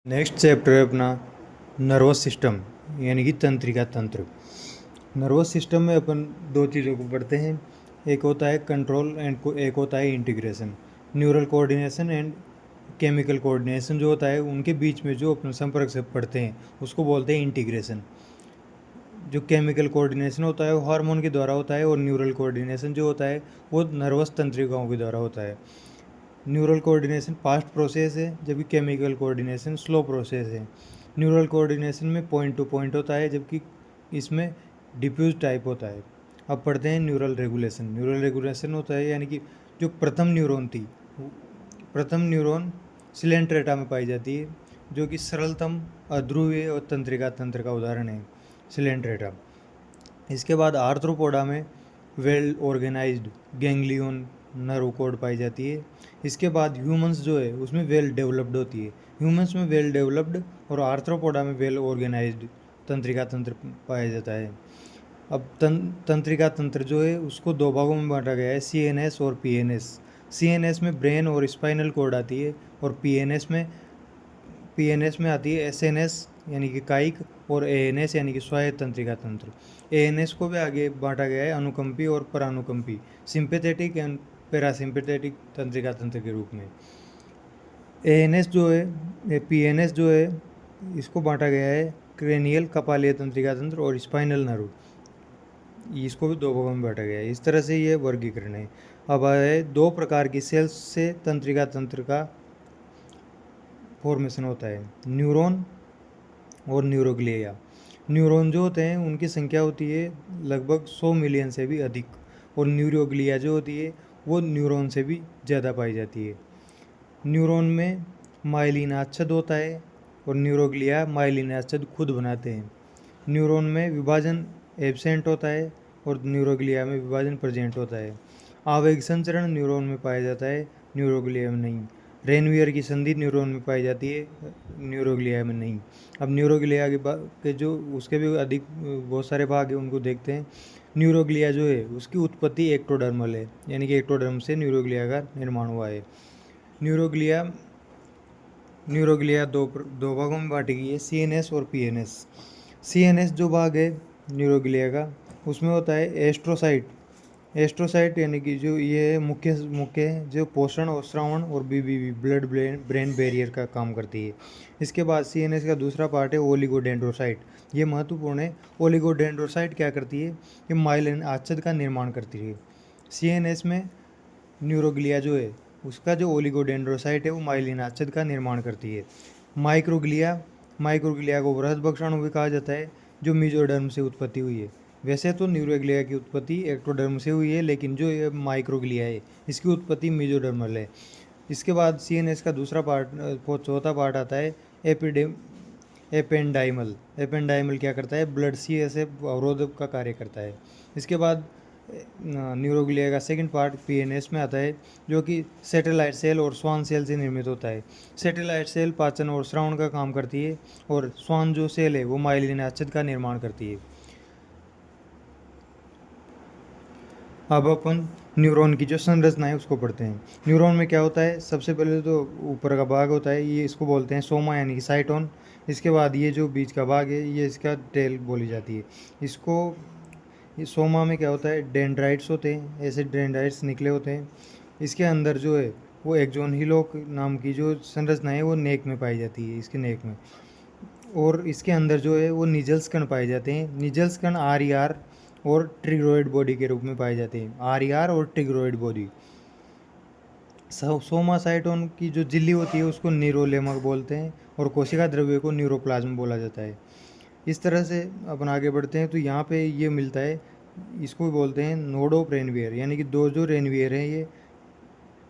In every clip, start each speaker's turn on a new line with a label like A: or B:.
A: Next chapter है अपना nervous system यानी कि तंत्रिका तंत्र। नर्वस सिस्टम में अपन दो चीज़ों को पढ़ते हैं, एक होता है कंट्रोल एंड एक होता है integration. Neural coordination and chemical coordination जो होता है उनके बीच में जो अपन संपर्क से पढ़ते हैं उसको बोलते हैं इंटीग्रेशन। जो केमिकल कोऑर्डिनेशन होता है वो हार्मोन के द्वारा होता है और न्यूरल कोऑर्डिनेशन जो होता है वो नर्वस तंत्रिकाओं के द्वारा होता है। न्यूरल कोऑर्डिनेशन फास्ट प्रोसेस है जबकि केमिकल कोऑर्डिनेशन स्लो प्रोसेस है। न्यूरल कोऑर्डिनेशन में पॉइंट टू पॉइंट होता है जबकि इसमें डिफ्यूज टाइप होता है। अब पढ़ते हैं न्यूरल रेगुलेशन। न्यूरल रेगुलेशन होता है यानी कि जो प्रथम न्यूरॉन थी, प्रथम न्यूरॉन सिलेंट्रेटा में पाई जाती है जो कि सरलतम अध्रुवीय और तंत्रिका तंत्र का उदाहरण है सिलेंट्रेटा। इसके बाद आर्थ्रोपोडा में well organised ganglion nerve cord पाई जाती है। इसके बाद ह्यूमंस जो है उसमें वेल डेवलप्ड होती है। ह्यूमंस में वेल डेवलप्ड और आर्थ्रोपोडा में वेल ऑर्गेनाइज्ड तंत्रिका तंत्र पाया जाता है। अब तंत्रिका तंत्र जो है उसको दो भागों में बांटा गया है, CNS और PNS। CNS में ब्रेन और स्पाइनल कोड आती है और PNS में आती है SNS यानी कि कायिक और ANS यानी कि स्वायत्त तंत्रिका तंत्र। ANS को भी आगे बांटा गया है अनुकंपी और परानुकंपी, सिंपैथेटिक एंड पैरासिम्पैथेटिक तंत्रिका तंत्र के रूप में। ANS जो है PNS जो है इसको बांटा गया है क्रेनियल कपालीय तंत्रिका तंत्र और स्पाइनल नर्व, इसको भी दो भागों में बांटा गया है। इस तरह से ये वर्गीकरण है। अब है दो प्रकार की सेल्स से तंत्रिका तंत्र का फॉर्मेशन होता है, न्यूरॉन और न्यूरोग्लिया। न्यूरॉन जो होते हैं उनकी संख्या होती है लगभग 100 मिलियन से भी अधिक और न्यूरोग्लिया जो होती है वो न्यूरॉन से भी ज़्यादा पाई जाती है। न्यूरॉन में माइलिन आच्छद होता है और न्यूरोग्लिया माइलिन आच्छद खुद बनाते हैं। न्यूरॉन में विभाजन एब्सेंट होता है और न्यूरोग्लिया में विभाजन प्रेजेंट होता है। आवेग संचरण न्यूरॉन में पाया जाता है, न्यूरोग्लिया में नहीं। रेनवियर की संधि न्यूरॉन में पाई जाती है, न्यूरोग्लिया में नहीं। अब न्यूरोग्लिया के जो उसके भी अधिक बहुत सारे भाग हैं उनको देखते हैं। न्यूरोग्लिया जो है उसकी उत्पत्ति एक्टोडर्मल है यानी कि एक्टोडर्म से न्यूरोग्लिया का निर्माण हुआ है। न्यूरोग्लिया दो भागों में बांटी गई है, CNS और PNS। CNS जो भाग है न्यूरोग्लिया का उसमें होता है एस्ट्रोसाइट यानी कि जो ये मुख्य जो पोषण और श्रवण और BBB ब्लड ब्रेन बैरियर का काम करती है। इसके बाद CNS का दूसरा पार्ट है ओलिगोडेंड्रोसाइट। ये महत्वपूर्ण है। ओलिगोडेंड्रोसाइट क्या करती है, ये माइलिन आच्छद का निर्माण करती है। CNS में न्यूरोग्लिया जो है उसका जो ओलिगोडेंड्रोसाइट है वो माइलिन आच्छद का निर्माण करती है। माइक्रोग्लिया को वृहद भक्षाणु भी कहा जाता है जो मेसोडर्म से उत्पत्ति हुई है। वैसे तो न्यूरोग्लिया की उत्पत्ति एक्टोडर्म से हुई है लेकिन जो ये माइक्रोग्लिया है इसकी उत्पत्ति मेसोडर्मल है। इसके बाद CNS का दूसरा पार्ट चौथा पार्ट आता है एपेंडाइमल। एपेंडाइमल क्या करता है, ब्लड CSF अवरोध का कार्य करता है। इसके बाद न्यूरोग्लिया का सेकंड पार्ट PNS में आता है जो कि सैटेलाइट सेल और स्वान सेल से निर्मित होता है। सैटेलाइट सेल पाचन और श्रवण का काम करती है और स्वान जो सेल है वो माइलिन आच्छद का निर्माण करती है। अब अपन न्यूरॉन की जो संरचना है उसको पढ़ते हैं। न्यूरॉन में क्या होता है, सबसे पहले तो ऊपर का भाग होता है, ये इसको बोलते हैं सोमा यानी कि साइटोन। इसके बाद ये जो बीच का भाग है ये इसका टेल बोली जाती है। ये सोमा में क्या होता है, डेंड्राइट्स होते हैं, ऐसे डेंड्राइट्स निकले होते हैं। इसके अंदर जो है वो एक्जोन हिलोक नाम की जो संरचना है वो नेक में पाई जाती है, इसके नेक में। और इसके अंदर जो है वो निजल्स कण पाए जाते हैं। निजल्स कण RER और ट्रिग्रोइड बॉडी के रूप में पाए जाते हैं, RER और ट्रिग्रोइड बॉडी। सोमासाइटोन की जो झिल्ली होती है उसको न्यूरोलेमा बोलते हैं और कोशिका द्रव्य को न्यूरोप्लाज्म बोला जाता है। इस तरह से अपन आगे बढ़ते हैं तो यहाँ पे ये मिलता है, इसको बोलते हैं नोड ऑफ रेनवियर यानी कि दो जो रेनवियर हैं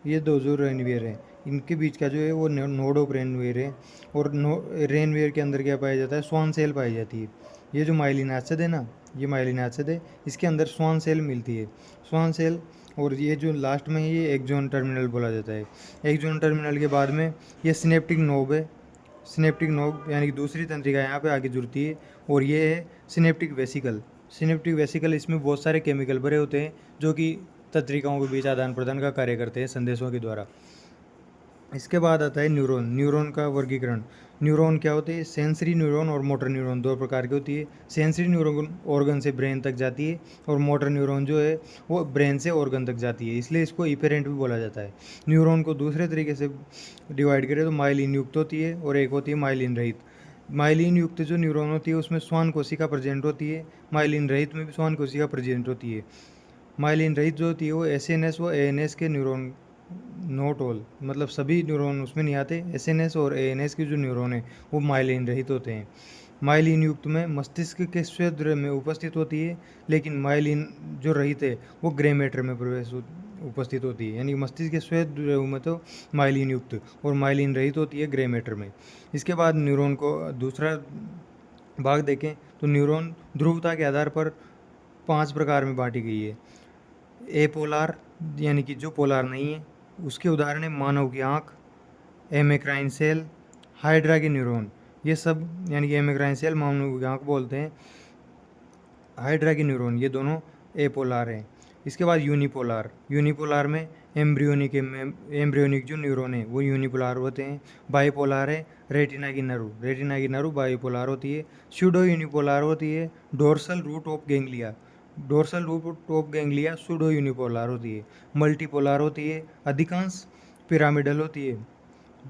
A: ये दो जो रेनवियर हैं इनके बीच का जो है वो नोड ऑफ रेनवियर है। और रेनवियर के अंदर क्या पाया जाता है, स्वान सेल पाई जाती है। ये जो माइलिन आच्छद है ना, ये माइलिन आच्छद है, इसके अंदर स्वान सेल मिलती है, स्वान सेल। और ये जो लास्ट में ये एक्जोन टर्मिनल बोला जाता है। एक्जोन टर्मिनल के बाद में ये सिनेप्टिक नोब है, सिनेप्टिक नोब यानी कि दूसरी तंत्रिका यहाँ पे आगे जुड़ती है। और ये है सिनेप्टिक वेसिकल। सिनेप्टिक वेसिकल इसमें बहुत सारे केमिकल भरे होते हैं जो कि तंत्रिकाओं के बीच आदान प्रदान का कार्य करते हैं संदेशों के द्वारा। इसके बाद आता है न्यूरॉन। न्यूरॉन का वर्गीकरण। न्यूरॉन क्या होते हैं? सेंसरी न्यूरॉन और मोटर न्यूरॉन दो प्रकार की होती है। सेंसरी न्यूरॉन ऑर्गन से ब्रेन तक जाती है और मोटर न्यूरॉन जो है वो ब्रेन से ऑर्गन तक जाती है, इसलिए इसको इपेरेंट भी बोला जाता है। न्यूरॉन को दूसरे तरीके से डिवाइड करें तो माइलिन युक्त होती है और एक होती है माइलिन रहित। माइलिन युक्त जो न्यूरॉन होती है उसमें श्वान कोशिका प्रेजेंट होती है, माइलिन रहित में भी श्वान कोशिका प्रेजेंट होती है। माइलिन रहित जो होती है वो एसएनएस व एएनएस के न्यूरॉन, नॉट ऑल, मतलब सभी न्यूरॉन उसमें नहीं आते। एसएनएस और एएनएस के जो न्यूरॉन है वो माइलिन रहित होते हैं। माइलिन युक्त में मस्तिष्क के स्वेद्र में उपस्थित होती है, लेकिन माइलिन जो रहित है वो ग्रे मैटर में उपस्थित होती है, यानी मस्तिष्क के स्वेद्र में तो माइलिन युक्त और माइलिन रहित होती है ग्रे मैटर में। इसके बाद न्यूरॉन को दूसरा भाग देखें तो न्यूरॉन ध्रुवता के आधार पर 5 प्रकार में बांटी गई है। एपोलार यानी कि जो पोलार नहीं है, उसके उदाहरण है मानव की आँख, एमेक्राइन सेल, हाइड्रा के न्यूरॉन, ये सब, यानी कि एमेक्राइन सेल मानव की आँख बोलते हैं, हाइड्रा के न्यूरॉन ये दोनों एपोलार हैं। इसके बाद यूनिपोलार। यूनिपोलार में एम्ब्रियोनिक जो न्यूरॉन है वो यूनिपोलार होते हैं। बाइपोलार है रेटिना की नरु बाइपोलार होती है। स्यूडो यूनिपोलार होती है dorsal root of ganglia, dorsal root of ganglia pseudo unipolar होती है। मल्टीपोलार होती है, अधिकांश पिरामिडल होती है।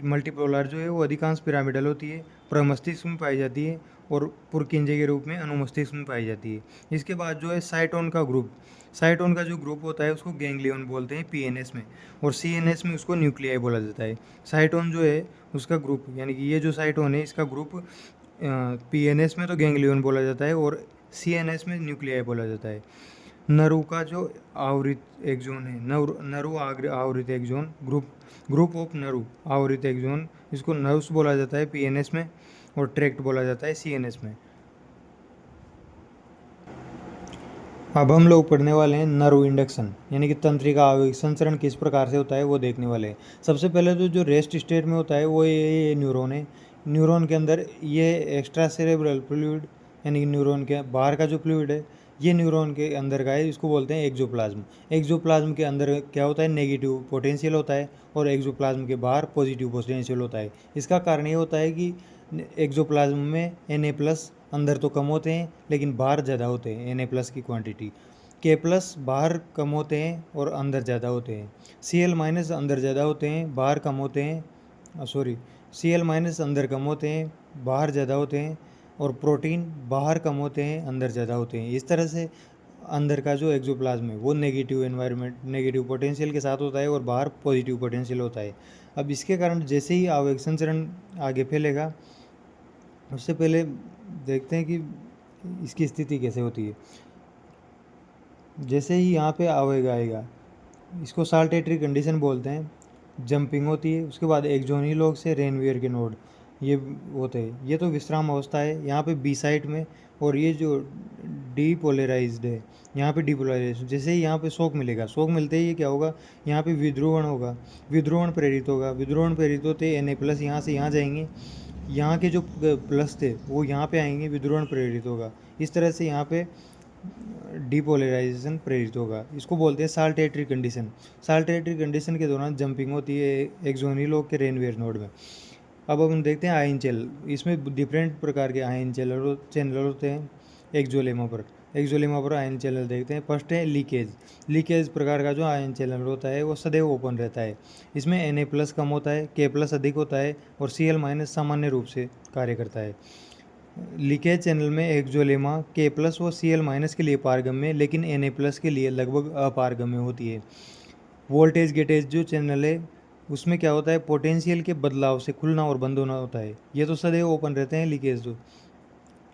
A: मल्टीपोलर जो है वो अधिकांश पिरामिडल होती है, प्रमस्तिष्क में पाई जाती है और पुरकिंजे के रूप में अनुमस्तिष्क में पाई जाती है। इसके बाद जो है साइटोन का ग्रुप। साइटोन का जो ग्रुप होता है उसको गैंग्लियन बोलते हैं पीएनएस में, और सीएनएस में उसको न्यूक्लियाई बोला जाता है। साइटोन जो है उसका ग्रुप, यानी कि ये जो साइटोन है इसका ग्रुप पीएनएस में तो गैंग्लियन बोला जाता है और सीएनएस में न्यूक्लियाई बोला जाता है। नरु का जो आवृत एक्सोन है, नरु आवृत एक्सोन, ग्रुप ऑफ नरु आवृत एक्सोन, इसको नर्व्स बोला जाता है पीएनएस में और ट्रैक्ट बोला जाता है सीएनएस में। अब हम लोग पढ़ने वाले हैं नर्व इंडक्शन, यानी कि तंत्रिका आवेग संचरण किस प्रकार से होता है वो देखने वाले हैं। सबसे पहले तो जो रेस्ट स्टेट में होता है वो ये न्यूरॉन है। न्यूरॉन के अंदर ये एक्स्ट्रा सेरेब्रल फ्लूइड, यानी कि न्यूरॉन के बाहर का जो फ्लूइड है ये न्यूरॉन के अंदर का है, इसको बोलते हैं एक्सोप्लाज्म। एक्सोप्लाज्म के अंदर क्या होता है? नेगेटिव पोटेंशियल होता है और एक्सोप्लाज्म के बाहर पॉजिटिव पोटेंशियल होता है। इसका कारण ये होता है कि एक्सोप्लाज्म में Na+ अंदर तो कम होते हैं लेकिन बाहर ज़्यादा होते हैं, Na+ की क्वांटिटी। K+ बाहर कम होते हैं और अंदर ज़्यादा होते हैं। Cl- अंदर ज़्यादा होते हैं, बाहर कम होते हैं, सॉरी, Cl- अंदर कम होते हैं, बाहर ज़्यादा होते हैं, और प्रोटीन बाहर कम होते हैं, अंदर ज़्यादा होते हैं। इस तरह से अंदर का जो एक्सोप्लाज्म है वो नेगेटिव एनवायरनमेंट, नेगेटिव पोटेंशियल के साथ होता है और बाहर पॉजिटिव पोटेंशियल होता है। अब इसके कारण जैसे ही आवेग संचरण आगे फैलेगा, उससे पहले देखते हैं कि इसकी स्थिति कैसे होती है। जैसे ही यहाँ पे आवेग आएगा, इसको साल्टेटरी कंडीशन बोलते हैं, जंपिंग होती है। उसके बाद एक्सोनी से रेनवियर के नोड ये होते हैं, ये तो विश्राम अवस्था है यहाँ पे बी साइड में, और ये जो डीपोलराइज्ड है यहाँ पे डीपोलराइजेशन। जैसे ही यहाँ पे शॉक मिलेगा, शॉक मिलते ही ये क्या होगा? यहाँ पे विध्रुवण होगा, विध्रुवण प्रेरित होगा, विध्रुवण प्रेरित होते Na+ यहाँ से यहाँ जाएंगे, यहाँ के जो प्लस थे वो यहाँ पे आएंगे, विध्रुवण प्रेरित होगा। इस तरह से यहाँ पे डीपोलराइजेशन प्रेरित होगा। इसको बोलते हैं साल्टेटरी कंडीशन। साल्टेटरी कंडीशन के दौरान जंपिंग होती है एक्सोनी लोग के रेनवियर नोड में। अब हम देखते हैं आयन चैनल। इसमें डिफरेंट प्रकार के आयन चैनल होते हैं एक्सोलेमा पर आयन चैनल देखते हैं। फर्स्ट है लीकेज प्रकार का जो आयन चैनल होता है वो सदैव ओपन रहता है। इसमें Na+ कम होता है, K+ अधिक होता है और Cl- सामान्य रूप से कार्य करता है। लीकेज चैनल में एक्सोलेमा K+ व Cl- के लिए पारगम्य, लेकिन Na+ के लिए लगभग अपारगम्य होती है। वोल्टेज गेटेज जो चैनल है उसमें क्या होता है? पोटेंशियल के बदलाव से खुलना और बंद होना होता है। ये तो सदैव ओपन रहते हैं लीकेज तो,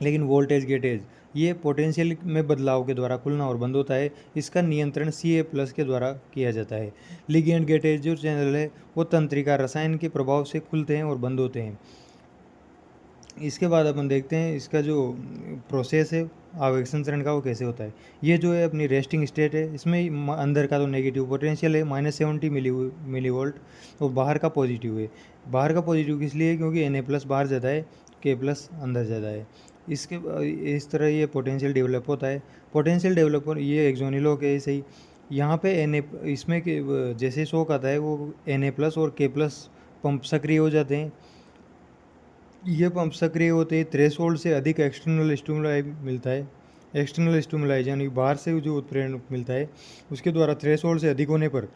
A: लेकिन वोल्टेज गेटेज ये पोटेंशियल में बदलाव के द्वारा खुलना और बंद होता है। इसका नियंत्रण Ca+ के द्वारा किया जाता है। लिगेंड गेटेज जो चैनल है वो तंत्रिका रसायन के प्रभाव से खुलते हैं और बंद होते हैं। इसके बाद अपन देखते हैं इसका जो प्रोसेस है आवेग संचरण का वो कैसे होता है। ये जो है अपनी रेस्टिंग स्टेट है, इसमें अंदर का तो नेगेटिव पोटेंशियल है -70 मिलीवोल्ट और बाहर का पॉजिटिव है। बाहर का पॉजिटिव किस लिए है? क्योंकि Na+ बाहर ज़्यादा है, K+ अंदर ज़्यादा है। इसके इस तरह ये पोटेंशियल डेवलप होता है। पोटेंशियल डेवलप ये एक्सोनी लोग है सही। यहाँ पे इसमें जैसे शॉक आता है वो Na+ और K+ पंप सक्रिय हो जाते हैं। ये पंप सक्रिय होते ही थ्रेशोल्ड से अधिक एक्सटर्नल स्टिमुलाई मिलता है। एक्सटर्नल स्टिमुलाई यानी बाहर से जो उत्प्रेरण मिलता है उसके द्वारा थ्रेशोल्ड से अधिक होने पर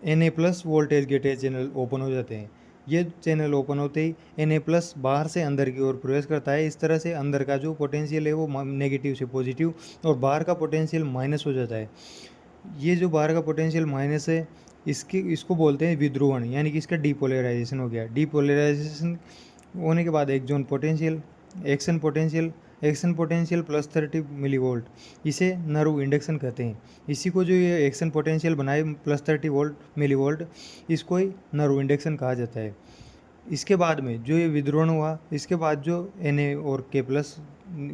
A: Na+ voltage gated channel open हो जाते हैं। ये चैनल ओपन होते ही Na+ बाहर से अंदर की ओर प्रवेश करता है। इस तरह से अंदर का जो पोटेंशियल है वो नेगेटिव से पॉजिटिव और बाहर का पोटेंशियल माइनस हो जाता है। ये जो बाहर का पोटेंशियल माइनस है इसको बोलते हैं विध्रुवण, यानी कि इसका डीपोलराइजेशन हो गया। डीपोलराइजेशन होने के बाद axon potential, action potential +30 millivolt, इसे नर्व इंडक्शन कहते हैं। इसी को जो ये एक्शन पोटेंशियल बनाए +30 मिलीवोल्ट, इसको ही नर्व इंडक्शन कहा जाता है। इसके बाद में जो ये विद्रोहण हुआ, इसके बाद जो Na और K+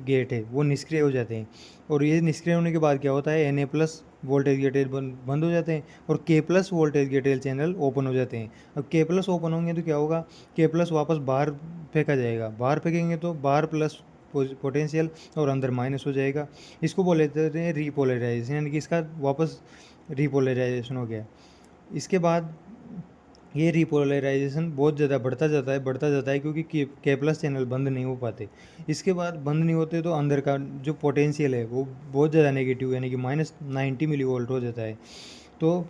A: गेट है वो निष्क्रिय हो जाते हैं। और ये निष्क्रिय होने के बाद क्या होता है, Na+ वोल्टेज गेटेड बंद हो जाते हैं और K+ voltage gated channel open हो जाते हैं। अब K+ ओपन होंगे तो क्या होगा, K+ वापस बाहर फेंका जाएगा। बाहर फेंकेंगे तो बाहर प्लस पोटेंशियल और अंदर माइनस हो जाएगा। इसको बोल देते हैं रीपोलराइजेशन, यानी कि इसका वापस रीपोलराइजेशन हो गया। इसके बाद ये रीपोलराइजेशन बहुत ज़्यादा बढ़ता जाता है क्योंकि K+ चैनल बंद नहीं हो पाते। इसके बाद बंद नहीं होते तो अंदर का जो पोटेंशियल है वो बहुत ज़्यादा नेगेटिव, यानी कि -90 मिलीवोल्ट हो जाता है। तो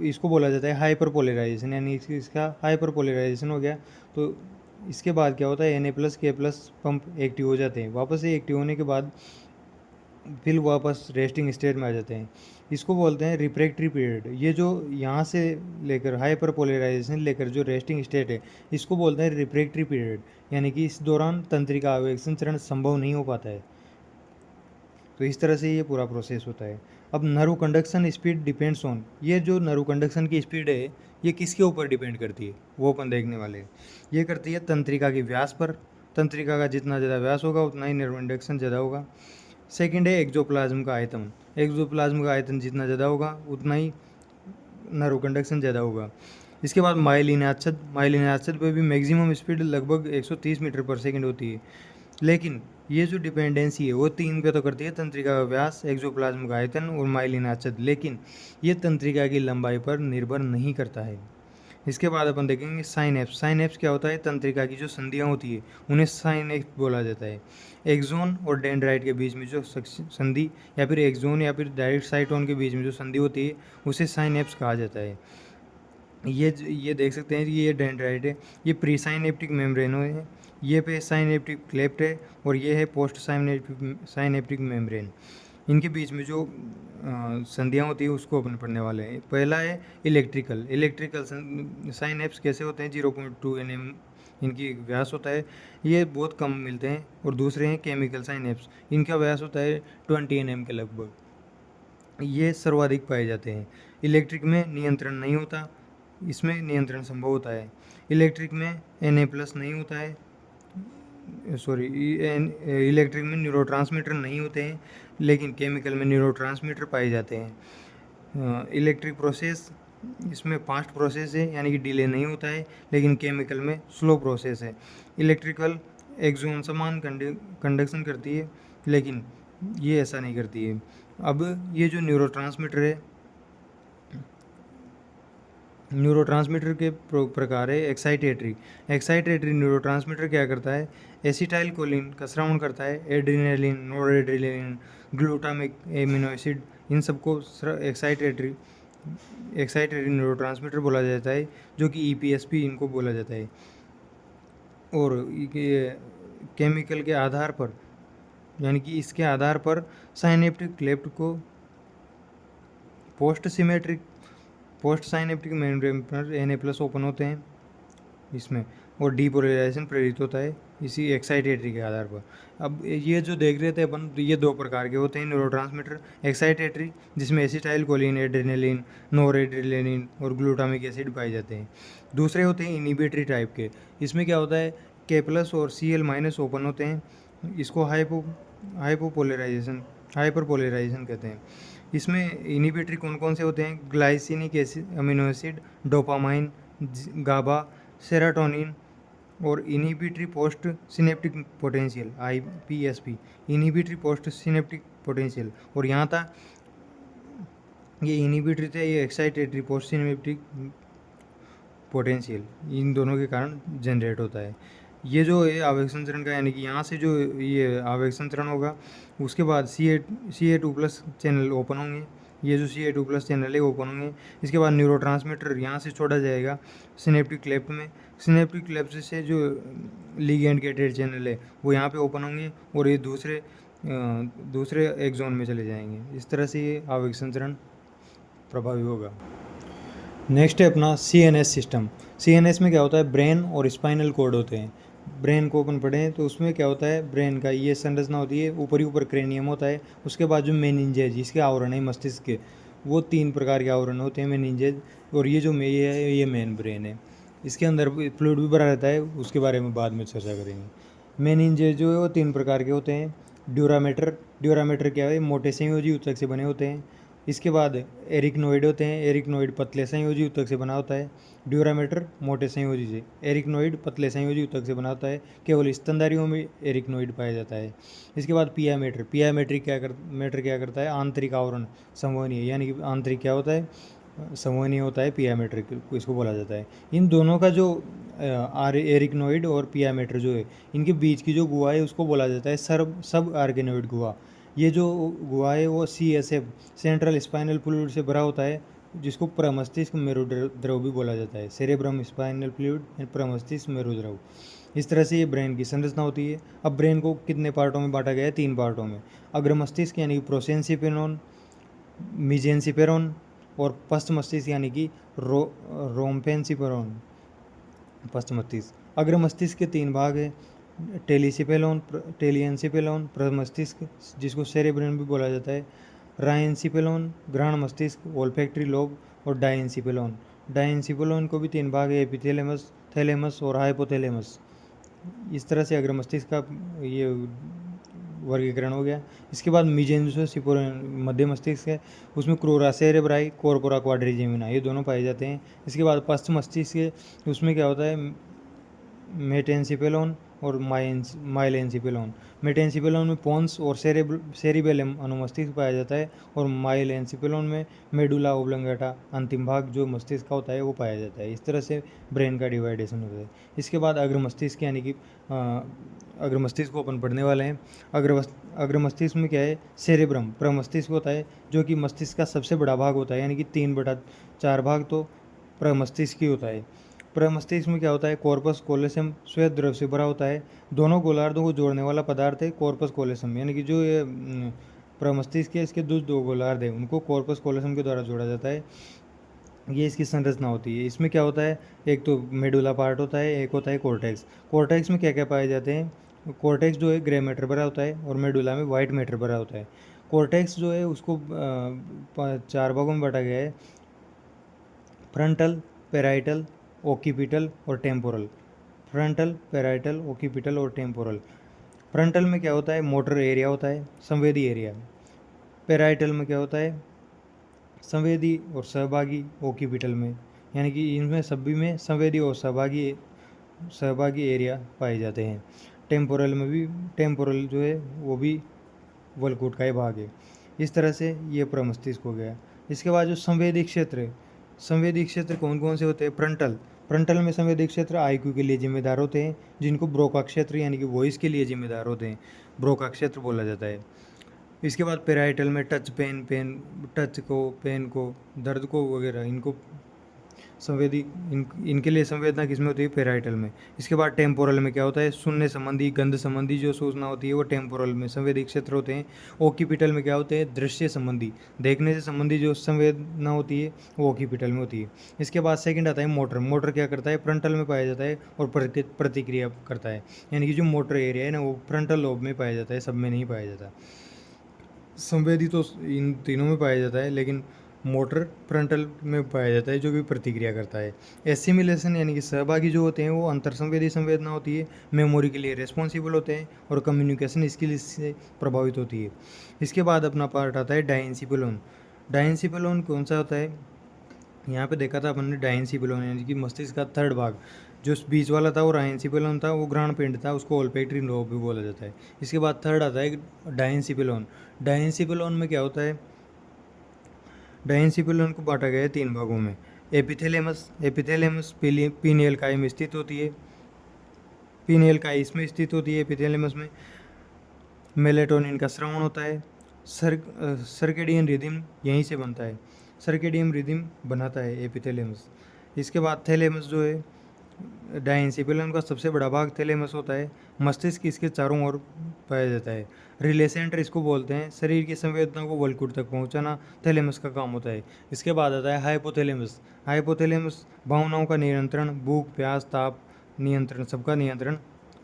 A: इसको बोला जाता है हाइपर पोलराइजेशन, यानी इसका हाइपर पोलराइजेशन हो गया। तो इसके बाद क्या होता है, Na+ K+ पंप एक्टिव हो जाते हैं। वापस से एक्टिव होने के बाद फिर वापस रेस्टिंग स्टेट में आ जाते हैं। इसको बोलते हैं रिफ्रैक्टरी पीरियड। ये जो यहाँ से लेकर हाइपर पोलराइजेशन लेकर जो रेस्टिंग स्टेट है इसको बोलते हैं रिफ्रैक्टरी पीरियड, यानी कि इस दौरान तंत्रिका आवेशन चरण संभव नहीं हो पाता है। तो इस तरह से ये पूरा प्रोसेस होता है। अब nerve conduction speed depends on, ये जो नर्व कंडक्शन की स्पीड है ये किसके ऊपर डिपेंड करती है वो अपन देखने वाले हैं। ये करती है तंत्रिका के व्यास पर। तंत्रिका का जितना ज़्यादा व्यास होगा उतना ही नर्व कंडक्शन ज़्यादा होगा। सेकेंड है एक्सोप्लाज्म का आयतन। एक्सोप्लाज्म का आयतन जितना ज़्यादा होगा उतना ही नर्व कंडक्शन ज़्यादा होगा। इसके बाद माइलिन आच्छद पे भी मैक्सिमम स्पीड लगभग 130 मीटर पर सेकंड होती है। लेकिन ये जो डिपेंडेंसी है वो 3 पे तो करती है, तंत्रिका का व्यास, एक्सोप्लाज्म का आयतन और माइलिन आच्छद, लेकिन ये तंत्रिका की लंबाई पर निर्भर नहीं करता है। इसके बाद अपन देखेंगे साइनेप्स। साइनेप्स क्या होता है, तंत्रिका की जो संधियाँ होती है उन्हें साइनेप्स बोला जाता है। एक्सोन और डेंड्राइट के बीच में जो संधि या फिर एक्सोन या फिर डायरेक्ट साइटोन के बीच में जो संधि होती है उसे साइनेप्स कहा जाता है। ये देख सकते हैं कि ये डेंड्राइट है, ये प्री साइनेप्टिक मेम्ब्रेन है, ये पे साइनेप्टिक क्लेफ्ट है और ये है पोस्ट साइनेप्टिक मेम्ब्रेन। इनके बीच में जो संधियाँ होती है उसको अपन पढ़ने वाले हैं। पहला है इलेक्ट्रिकल साइनेप्स कैसे होते हैं, 0.2 nm इनकी व्यास होता है, ये बहुत कम मिलते हैं। और दूसरे हैं केमिकल साइनेप्स, इनका व्यास होता है 20 nm के लगभग, ये सर्वाधिक पाए जाते हैं। इलेक्ट्रिक में नियंत्रण नहीं होता, इसमें नियंत्रण संभव होता है। इलेक्ट्रिक में Na+ नहीं होता है, सॉरी, इलेक्ट्रिक में न्यूरोट्रांसमीटर नहीं होते हैं, लेकिन केमिकल में न्यूरोट्रांसमीटर पाए जाते हैं। इलेक्ट्रिक प्रोसेस इसमें फास्ट प्रोसेस है, यानी कि डिले नहीं होता है, लेकिन केमिकल में स्लो प्रोसेस है। इलेक्ट्रिकल एक्सोन समान कंडक्शन करती है, लेकिन ये ऐसा नहीं करती है। अब ये जो न्यूरोट्रांसमीटर के प्रकार है एक्साइटेटरी न्यूरोट्रांसमीटर क्या करता है, एसिटाइल कोलिन का स्रावण करता है, एड्रीनलिन, नोरेड्रिलिन, ग्लूटामिक एमिनो एसिड, इन सबको एक्साइटेटरी न्यूरोट्रांसमीटर बोला जाता है, जो कि EPSP इनको बोला जाता है। और ये केमिकल के आधार पर, यानी कि इसके आधार पर साइनेप्टिक क्लेफ्ट को पोस्ट साइनेप्टिक मेम्ब्रेन पर Na+ ओपन होते हैं इसमें, और डीपोलराइजेशन प्रेरित होता है इसी एक्साइटेटरी के आधार पर। अब ये जो देख रहे थे अपन, ये दो प्रकार के होते हैं न्यूरोट्रांसमीटर। एक्साइटेटरी जिसमें एसिटाइल कोलिन, एड्रेनलिन, नोरेड्रिलिन और ग्लूटामिक एसिड पाए जाते हैं। दूसरे होते हैं इनिबिटरी टाइप के, इसमें क्या होता है, K+ और Cl- ओपन होते हैं, इसको हाइपर पोलराइजेशन कहते हैं। इसमें इनिबिटरी कौन कौन से होते हैं, ग्लाइसिनिक एसिड, अमीनो एसिड, डोपामाइन, गाबा, सेरोटोनिन और inhibitory post synaptic potential IPSP, inhibitory post synaptic potential. और यहाँ था ये इनिबिटरी थे, ये एक्साइटेटरी पोस्ट सिनेप्टिक पोटेंशियल, इन दोनों के कारण जनरेट होता है। ये जो है आवेग संचरण का, यानी कि यहाँ से जो ये आवेग संचरण होगा उसके बाद Ca2+ चैनल ओपन होंगे। ये जो Ca2+ चैनल है ओपन होंगे। इसके बाद न्यूरोट्रांसमीटर यहाँ से छोड़ा जाएगा सिनेप्टिक क्लेफ्ट में। सिनेप्टिक क्लेफ्ट से जो लिगेंड गेटेड चैनल है वो यहाँ पे ओपन होंगे और ये दूसरे एक्सोन में चले जाएंगे। इस तरह से ये आवेग संचरण प्रभावी होगा। नेक्स्ट है अपना CNS सिस्टम। CNS में क्या होता है, ब्रेन और स्पाइनल कॉर्ड होते हैं। ब्रेन को अपन पढ़ें तो उसमें क्या होता है, ब्रेन का ये संरचना होती है, ऊपर ही ऊपर क्रेनियम होता है, उसके बाद जो मेनिंजेज इसके आवरण है मस्तिष्क के, वो 3 प्रकार के आवरण होते हैं मेनिंजेज, और ये जो ये मेन ब्रेन है, इसके अंदर फ्लूइड भी भरा रहता है, उसके बारे में बाद में चर्चा करेंगे। मेनिंजेज जो है वो 3 प्रकार के होते हैं। ड्यूरामेटर क्या है, मोटे संयोजी ऊतक से बने होते हैं। इसके बाद एरिकनोइड होते हैं। एरिकनोइड पतले संयोजी ऊतक से बना होता है। ड्यूरामेटर मोटे संयोजी से, एरिकनोइड पतले संयोजी ऊतक से बना होता है। केवल स्तनधारियों में एरिकनोइड पाया जाता है। इसके बाद पियामेटर क्या करता है, आंतरिक आवरण संवहनीय, यानी कि आंतरिक क्या होता है, संवहनीय होता है, पियामेटर इसको बोला जाता है। इन दोनों का जो एरिकनोइड और पियामेटर जो है, इनके बीच की जो गुहा है उसको बोला जाता है सब आर्गेनोइड गुहा। ये जो गुहा है वो CSF सेंट्रल स्पाइनल फ्लूइड से भरा होता है, जिसको प्रमस्तिष्क मेरुद्रव भी बोला जाता है। सेरेब्रम स्पाइनल फ्लूइड एंड प्रमस्तिष्क मेरुद्रव। इस तरह से ये ब्रेन की संरचना होती है। अब ब्रेन को कितने पार्टों में बांटा गया है, 3 पार्टों में। अग्र मस्तिष्क यानी कि प्रोसेंसिपेरोन, मिजेंसिपेरोन और पश्च मस्तिष्क यानी कि रोम्फेंसिपेरोन, पश्च मस्तिष्क। अग्र मस्तिष्क के 3 भाग हैं, टेलियनसिपेलोन प्रमस्तिष्क जिसको सेरेब्रम भी बोला जाता है, रायनसिपेलोन घ्राण मस्तिष्क ओल्फैक्टरी लोब, और डायनसिपेलोन को भी 3 भाग है, एपिथैलेमस, थैलेमस और हाइपोथैलेमस। इस तरह से अग्र मस्तिष्क का ये वर्गीकरण हो गया। इसके बाद मिजेंसिपेरोन मध्य मस्तिष्क है, उसमें क्रोरा सेरेब्राई, कॉर्पोरा क्वाड्रिजेमिना ये दोनों पाए जाते हैं। इसके बाद पश्च मस्तिष्क है, उसमें क्या होता है, मेटेंसिपेलोन और माइलेंसिपेलोन। मेटेंसिपेलोन में पोन्स और सेरिबेलम अनुमस्तिष्क पाया जाता है, और माइलेंसिपेलोन में मेडुला ओब्लंगेटा अंतिम भाग जो मस्तिष्क का होता है वो पाया जाता है। इस तरह से ब्रेन का डिवाइडेशन होता है। इसके बाद अग्र मस्तिष्क यानी कि अग्र मस्तिष्क को अपन पढ़ने वाले हैं। अग्र मस्तिष्क में क्या है, सेरेब्रम प्रमस्तिष्क होता है, जो कि मस्तिष्क का सबसे बड़ा भाग होता है, यानी कि 3/4 भाग तो प्रमस्तिष्क ही होता है। प्रमस्तिष्क में क्या होता है, कॉर्पस कोलेसम श्वेत द्रव से भरा होता है। दोनों गोलार्धों को जोड़ने वाला पदार्थ है कॉर्पस कोलेसम, यानी कि जो ये प्रमस्तिष्क के इसके 2 गोलार्ध है उनको कॉर्पस कोलेसम के द्वारा जोड़ा जाता है। ये इसकी संरचना होती है। इसमें क्या होता है, एक तो मेडुला पार्ट होता है, एक होता है कॉर्टेक्स। कॉर्टेक्स में क्या क्या पाए जाते हैं, कॉर्टेक्स जो है ग्रे मैटर भरा होता है, और मेडुला में वाइट मैटर भरा होता है। कॉर्टेक्स जो है उसको 4 भागों में बांटा गया है, फ्रंटल, पेराइटल, ओक्सीपिटल और टेम्पोरल। फ्रंटल, पेराइटल, ओक्सीपिटल और टेम्पोरल। फ्रंटल में क्या होता है, मोटर एरिया होता है, संवेदी एरिया। पेराइटल में क्या होता है, संवेदी और सहभागी। ओक्सीपिटल में, यानी कि इनमें सभी में संवेदी और सहभागी एरिया पाए जाते हैं। टेम्पोरल में भी, टेम्पोरल जो है वो भी वलकूट का ही भाग है। इस तरह से ये प्रमस्तिष्क हो गया। इसके बाद जो संवेदी क्षेत्र है, संवेदी क्षेत्र कौन कौन से होते हैं, फ्रंटल में संवेदी क्षेत्र IQ के लिए जिम्मेदार होते हैं, जिनको ब्रोका क्षेत्र यानी कि वॉइस के लिए जिम्मेदार होते हैं, ब्रोका क्षेत्र बोला जाता है। इसके बाद पेराइटल में टच पेन को, दर्द को वगैरह, इनको इनके लिए संवेदना किसमें होती है, पेराइटल में। इसके बाद टेम्पोरल में क्या होता है, सुनने संबंधी, गंध संबंधी जो सूचना होती है वो टेम्पोरल में संवेदी क्षेत्र होते हैं। ओक्सीपिटल में क्या होते हैं, दृश्य संबंधी, देखने से संबंधी जो संवेदना होती है वो ओक्सीपिटल में होती है। इसके बाद सेकंड आता है मोटर क्या करता है, फ्रंटल में पाया जाता है और प्रतिक्रिया करता है, यानी कि जो मोटर एरिया है ना वो फ्रंटल लोब में पाया जाता है, सब में नहीं पाया जाता। संवेदी तो इन तीनों में पाया जाता है, लेकिन मोटर फ्रंटल में पाया जाता है जो कि प्रतिक्रिया करता है। एसिमिलेशन यानी कि सहभागी जो होते हैं वो अंतरसंवेदी संवेदना होती है, मेमोरी के लिए रिस्पॉन्सिबल होते हैं और कम्युनिकेशन स्किल से प्रभावित होती है। इसके बाद अपना पार्ट आता है डायेंसिपेलोन। डायेंसिपेलोन कौन सा होता है, यहाँ पे देखा था अपन ने डायेंसिपेलोन यानी कि मस्तिष्क का 3rd भाग, जो बीच वाला था वो रायेंसिपेलोन था, वो घ्राण पिंड था, उसको ओल्फैक्टरी लोब भी बोला जाता है। इसके बाद 3rd आता है डायेंसिपेलोन। डायेंसिपेलोन में क्या होता है, डायेंसिपेलोन को बांटा गया है 3 भागों में। एपिथेलेमस, एपिथेलेमस पीनियल काई में स्थित होती है, पीनियल काई इसमें स्थित होती है एपिथेलेमस में। मेलेटोनिन का स्रावन होता है। सर्केडियन रिदम यहीं से बनता है, सर्केडियन रिदम बनाता है एपिथेलेमस। इसके बाद थैलेमस जो है डायंसिपिलम का सबसे बड़ा भाग थैलेमस होता है। मस्तिष्क इसके चारों ओर पाया जाता है। रिले सेंटर इसको बोलते हैं। शरीर की संवेदना को वलकुट तक पहुंचाना थैलेमस का काम होता है। इसके बाद आता है हाइपोथैलेमस। हाइपोथैलेमस भावनाओं का नियंत्रण, भूख, प्यास, ताप नियंत्रण, सबका नियंत्रण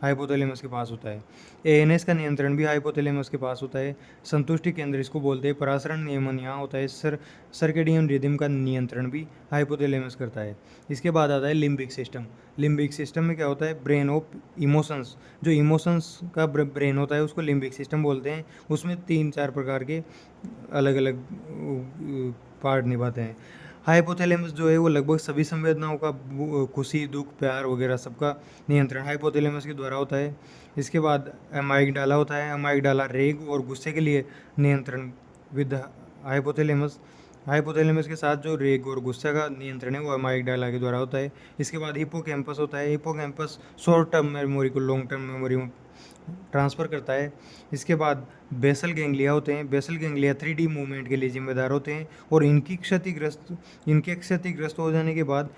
A: हाइपोथैलेमस के पास होता है। एएनएस का नियंत्रण भी हाइपोथैलेमस के पास होता है। संतुष्टि केंद्र इसको बोलते हैं। परासरण नियमन यहाँ होता है। सर्केडियन रिदम का नियंत्रण भी हाइपोथैलेमस करता है। इसके बाद आता है लिम्बिक सिस्टम। लिम्बिक सिस्टम में क्या होता है, ब्रेन ऑफ इमोशंस, जो इमोशंस का ब्रेन होता है उसको लिम्बिक सिस्टम बोलते हैं। उसमें 3-4 प्रकार के अलग अलग पार्ट निभाते हैं। हाइपोथैलेमस जो है वो लगभग सभी संवेदनाओं का खुशी, दुख, प्यार वगैरह सबका नियंत्रण हाइपोथैलेमस के द्वारा होता है। इसके बाद अमाइगडाला होता है। अमाइगडाला रेग और गुस्से के लिए नियंत्रण विद हाइपोथैलेमस। हाइपोथैलेमस के साथ जो रेग और गुस्से का नियंत्रण है वो अमाइगडाला के द्वारा होता है। इसके बाद हिप्पोकैम्पस होता है। हिप्पोकैम्पस शॉर्ट टर्म मेमोरी को लॉन्ग टर्म मेमोरी में ट्रांसफ़र करता है। इसके बाद बेसल गैंग्लिया होते हैं। बेसल गैंग्लिया 3D मूवमेंट के लिए जिम्मेदार होते हैं और इनके क्षतिग्रस्त हो जाने के बाद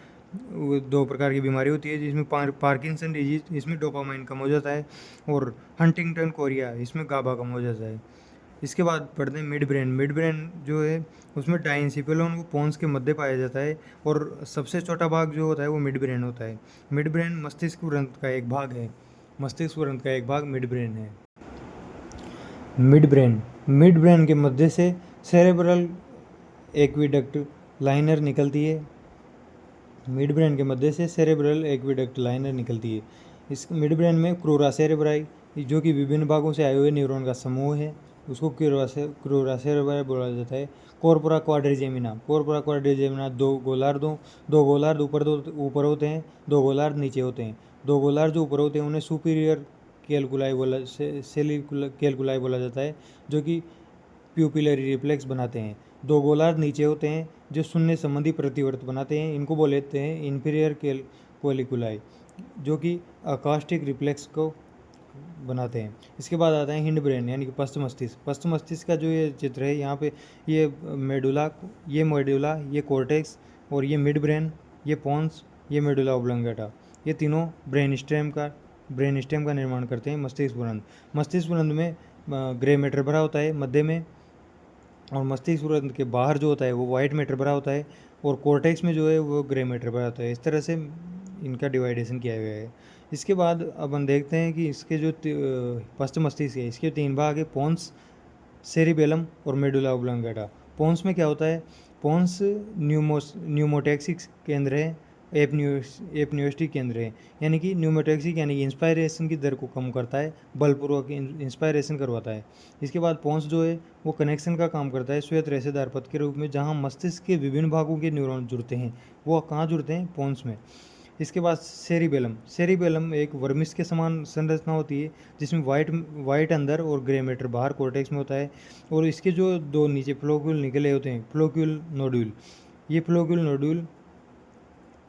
A: 2 प्रकार की बीमारी होती है, जिसमें पार्किंसन डिजीज, इसमें डोपामाइन कम हो जाता है, और हंटिंगटन कोरिया, इसमें गाबा कम हो जाता है। इसके बाद पढ़ते हैं मिड ब्रेन। मिड ब्रेन जो है उसमें डाइंसिपिलम वो पोन्स के मध्य पाया जाता है और सबसे छोटा भाग जो होता है वो मिड ब्रेन होता है। मिड ब्रेन मस्तिष्क वृंत का एक भाग है। मस्तिष्क वृंत का एक भाग मिड ब्रेन है। मिड ब्रेन के मध्य से सेरेब्रल एक्विडक्ट लाइनर निकलती है। मिड ब्रेन के मध्य से सेरेब्रल एक्विडक्ट लाइनर निकलती है। इस मिड ब्रेन में क्रूरा सेरेब्राई, जो कि विभिन्न भागों से आए हुए न्यूरॉन का समूह है, उसको क्रूरा सेरेब्राई बोला जाता है। कॉर्पोरा क्वाड्रिजेमिना, 2 गोलार्ध ऊपर होते हैं, 2 गोलार्ध नीचे होते हैं। 2 गोलार्ध जो ऊपर होते हैं उन्हें सुपीरियर कैलकुलाई बोला जाता है, जो कि प्यूपिलरी रिफ्लेक्स बनाते हैं। 2 गोलार्ध नीचे होते हैं जो शून्य संबंधी प्रतिवर्त बनाते हैं, इनको बोलते हैं इंफीरियर कैलकुलाई, जो कि अकास्टिक रिफ्लेक्स को बनाते हैं। इसके बाद आता है हिंड ब्रेन यानी कि पश्च मस्तिष्क। पश्च मस्तिष्क का जो ये चित्र है यहाँ पे, ये मेडुला, ये कॉर्टेक्स, और ये मिड ब्रेन, ये पोन्स, ये मेडुला ऑब्लंगेटा, ये तीनों ब्रेन स्टेम का निर्माण करते हैं। मस्तिष्क वृंद में ग्रे मैटर भरा होता है मध्य में, और मस्तिष्क वृंद के बाहर जो होता है वो वाइट मैटर भरा होता है, और कॉर्टेक्स में जो है वो ग्रे मैटर भरा होता है। इस तरह से इनका डिवाइडेशन किया गया है। इसके बाद अब हम देखते हैं कि इसके जो पश्च मस्तिष्क है, इसके 3 भाग है, पोन्स, सेरिबेलम और मेडुला ऑब्लंगेटा। पोन्स में क्या होता है, पोन्स न्यूमोटैक्सिक केंद्र है, एपन्यूस्टिक केंद्र है, यानी कि न्यूमोटैक्सिक यानी कि इंस्पायरेशन की दर को कम करता है, बलपूर्वक इंस्पायरेशन करवाता है। इसके बाद पोन्स जो है वो कनेक्शन का काम करता है श्वेत रेशेदार पथ के रूप में, जहाँ मस्तिष्क के विभिन्न भागों के न्यूरॉन जुड़ते हैं। वो कहाँ जुड़ते हैं, पोन्स में। इसके बाद सेरिबेलम एक वर्मिस के समान संरचना होती है, जिसमें वाइट अंदर और ग्रे मैटर बाहर कॉर्टेक्स में होता है, और इसके जो 2 नीचे फ्लोक्यूल निकले होते हैं, फ्लोक्यूल नोड्यूल, ये फ्लोक्यूल नोड्यूल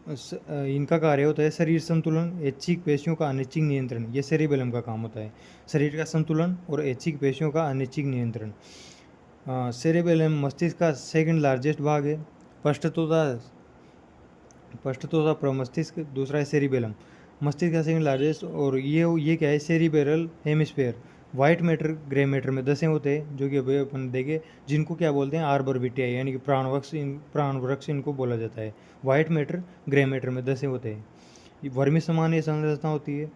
A: इनका कार्य होता है शरीर संतुलन, ऐच्छिक पेशियों का अनैच्छिक नियंत्रण। ये सेरिबेलम का काम होता है, शरीर का संतुलन और ऐच्छिक पेशियों का अनैच्छिक नियंत्रण। सेरिबेलम मस्तिष्क का सेकंड लार्जेस्ट भाग है। पश्चतोता प्रमस्तिष्क, दूसरा है सेरिबेलम। मस्तिष्क का सेकंड लार्जेस्ट, और ये क्या है, cerebral hemisphere. White matter grey matter में दसे होते हैं, जो कि अभी अपन देखे, जिनको क्या बोलते हैं, आर्बोरविटिया, यानी कि प्राणवृक्ष इनको बोला जाता है। वाइट मैटर ग्रे मैटर में दसे होते हैं। वर्मी समान ये संरचना होती है।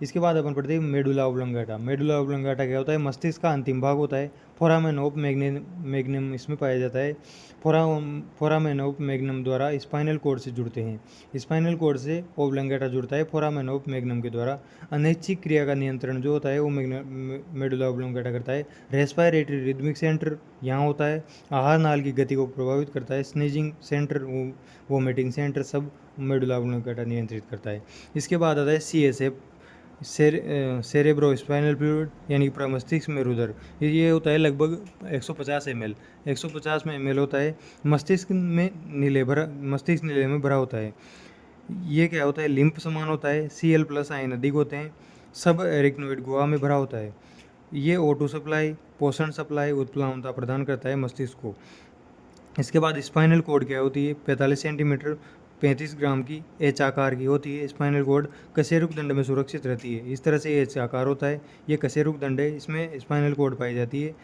A: इसके बाद अपन पढ़ते हैं मेडुला ऑब्लंगेटा। मेडुला ऑब्लंगेटा क्या होता है, मस्तिष्क का अंतिम भाग होता है। फोरामेन ऑफ मैग्नम इसमें पाया जाता है। फोरामेन ऑफ मैग्नम द्वारा स्पाइनल कॉर्ड से जुड़ते हैं। स्पाइनल कॉर्ड से ऑब्लंगेटा जुड़ता है फोरामेन ऑफ मैग्नम के द्वारा। अनैच्छिक क्रिया का नियंत्रण जो होता है वो मेडुला ऑब्लंगेटा करता है। रेस्पायरेटरी रिदमिक सेंटर यहाँ होता है। आहार नाल की गति को प्रभावित करता है। स्नीजिंग सेंटर, वोमिटिंग सेंटर, सब मेडुला ऑब्लंगेटा नियंत्रित करता है। इसके बाद आता है CSF, सेरेब्रो स्पाइनल फ्लूइड यानी कि प्रमस्तिष्क मेरुदर, ये होता है लगभग 150 ml, 150 में ml होता है। मस्तिष्क नीले में भरा होता है। ये क्या होता है, लिम्फ समान होता है, Cl+ आयन अधिक होते हैं, सब एरिकनोइड गुहा में भरा होता है। ये O2 सप्लाई, पोषण सप्लाई, उत्प्लावनता प्रदान करता है मस्तिष्क को। इसके बाद स्पाइनल कॉर्ड क्या होती है, 45 सेंटीमीटर 35 ग्राम की एच आकार की होती है। स्पाइनल कॉर्ड कशेरुक दंड में सुरक्षित रहती है। इस तरह से एच आकार होता है, ये कशेरुक दंड है, इसमें स्पाइनल कॉर्ड पाई जाती है,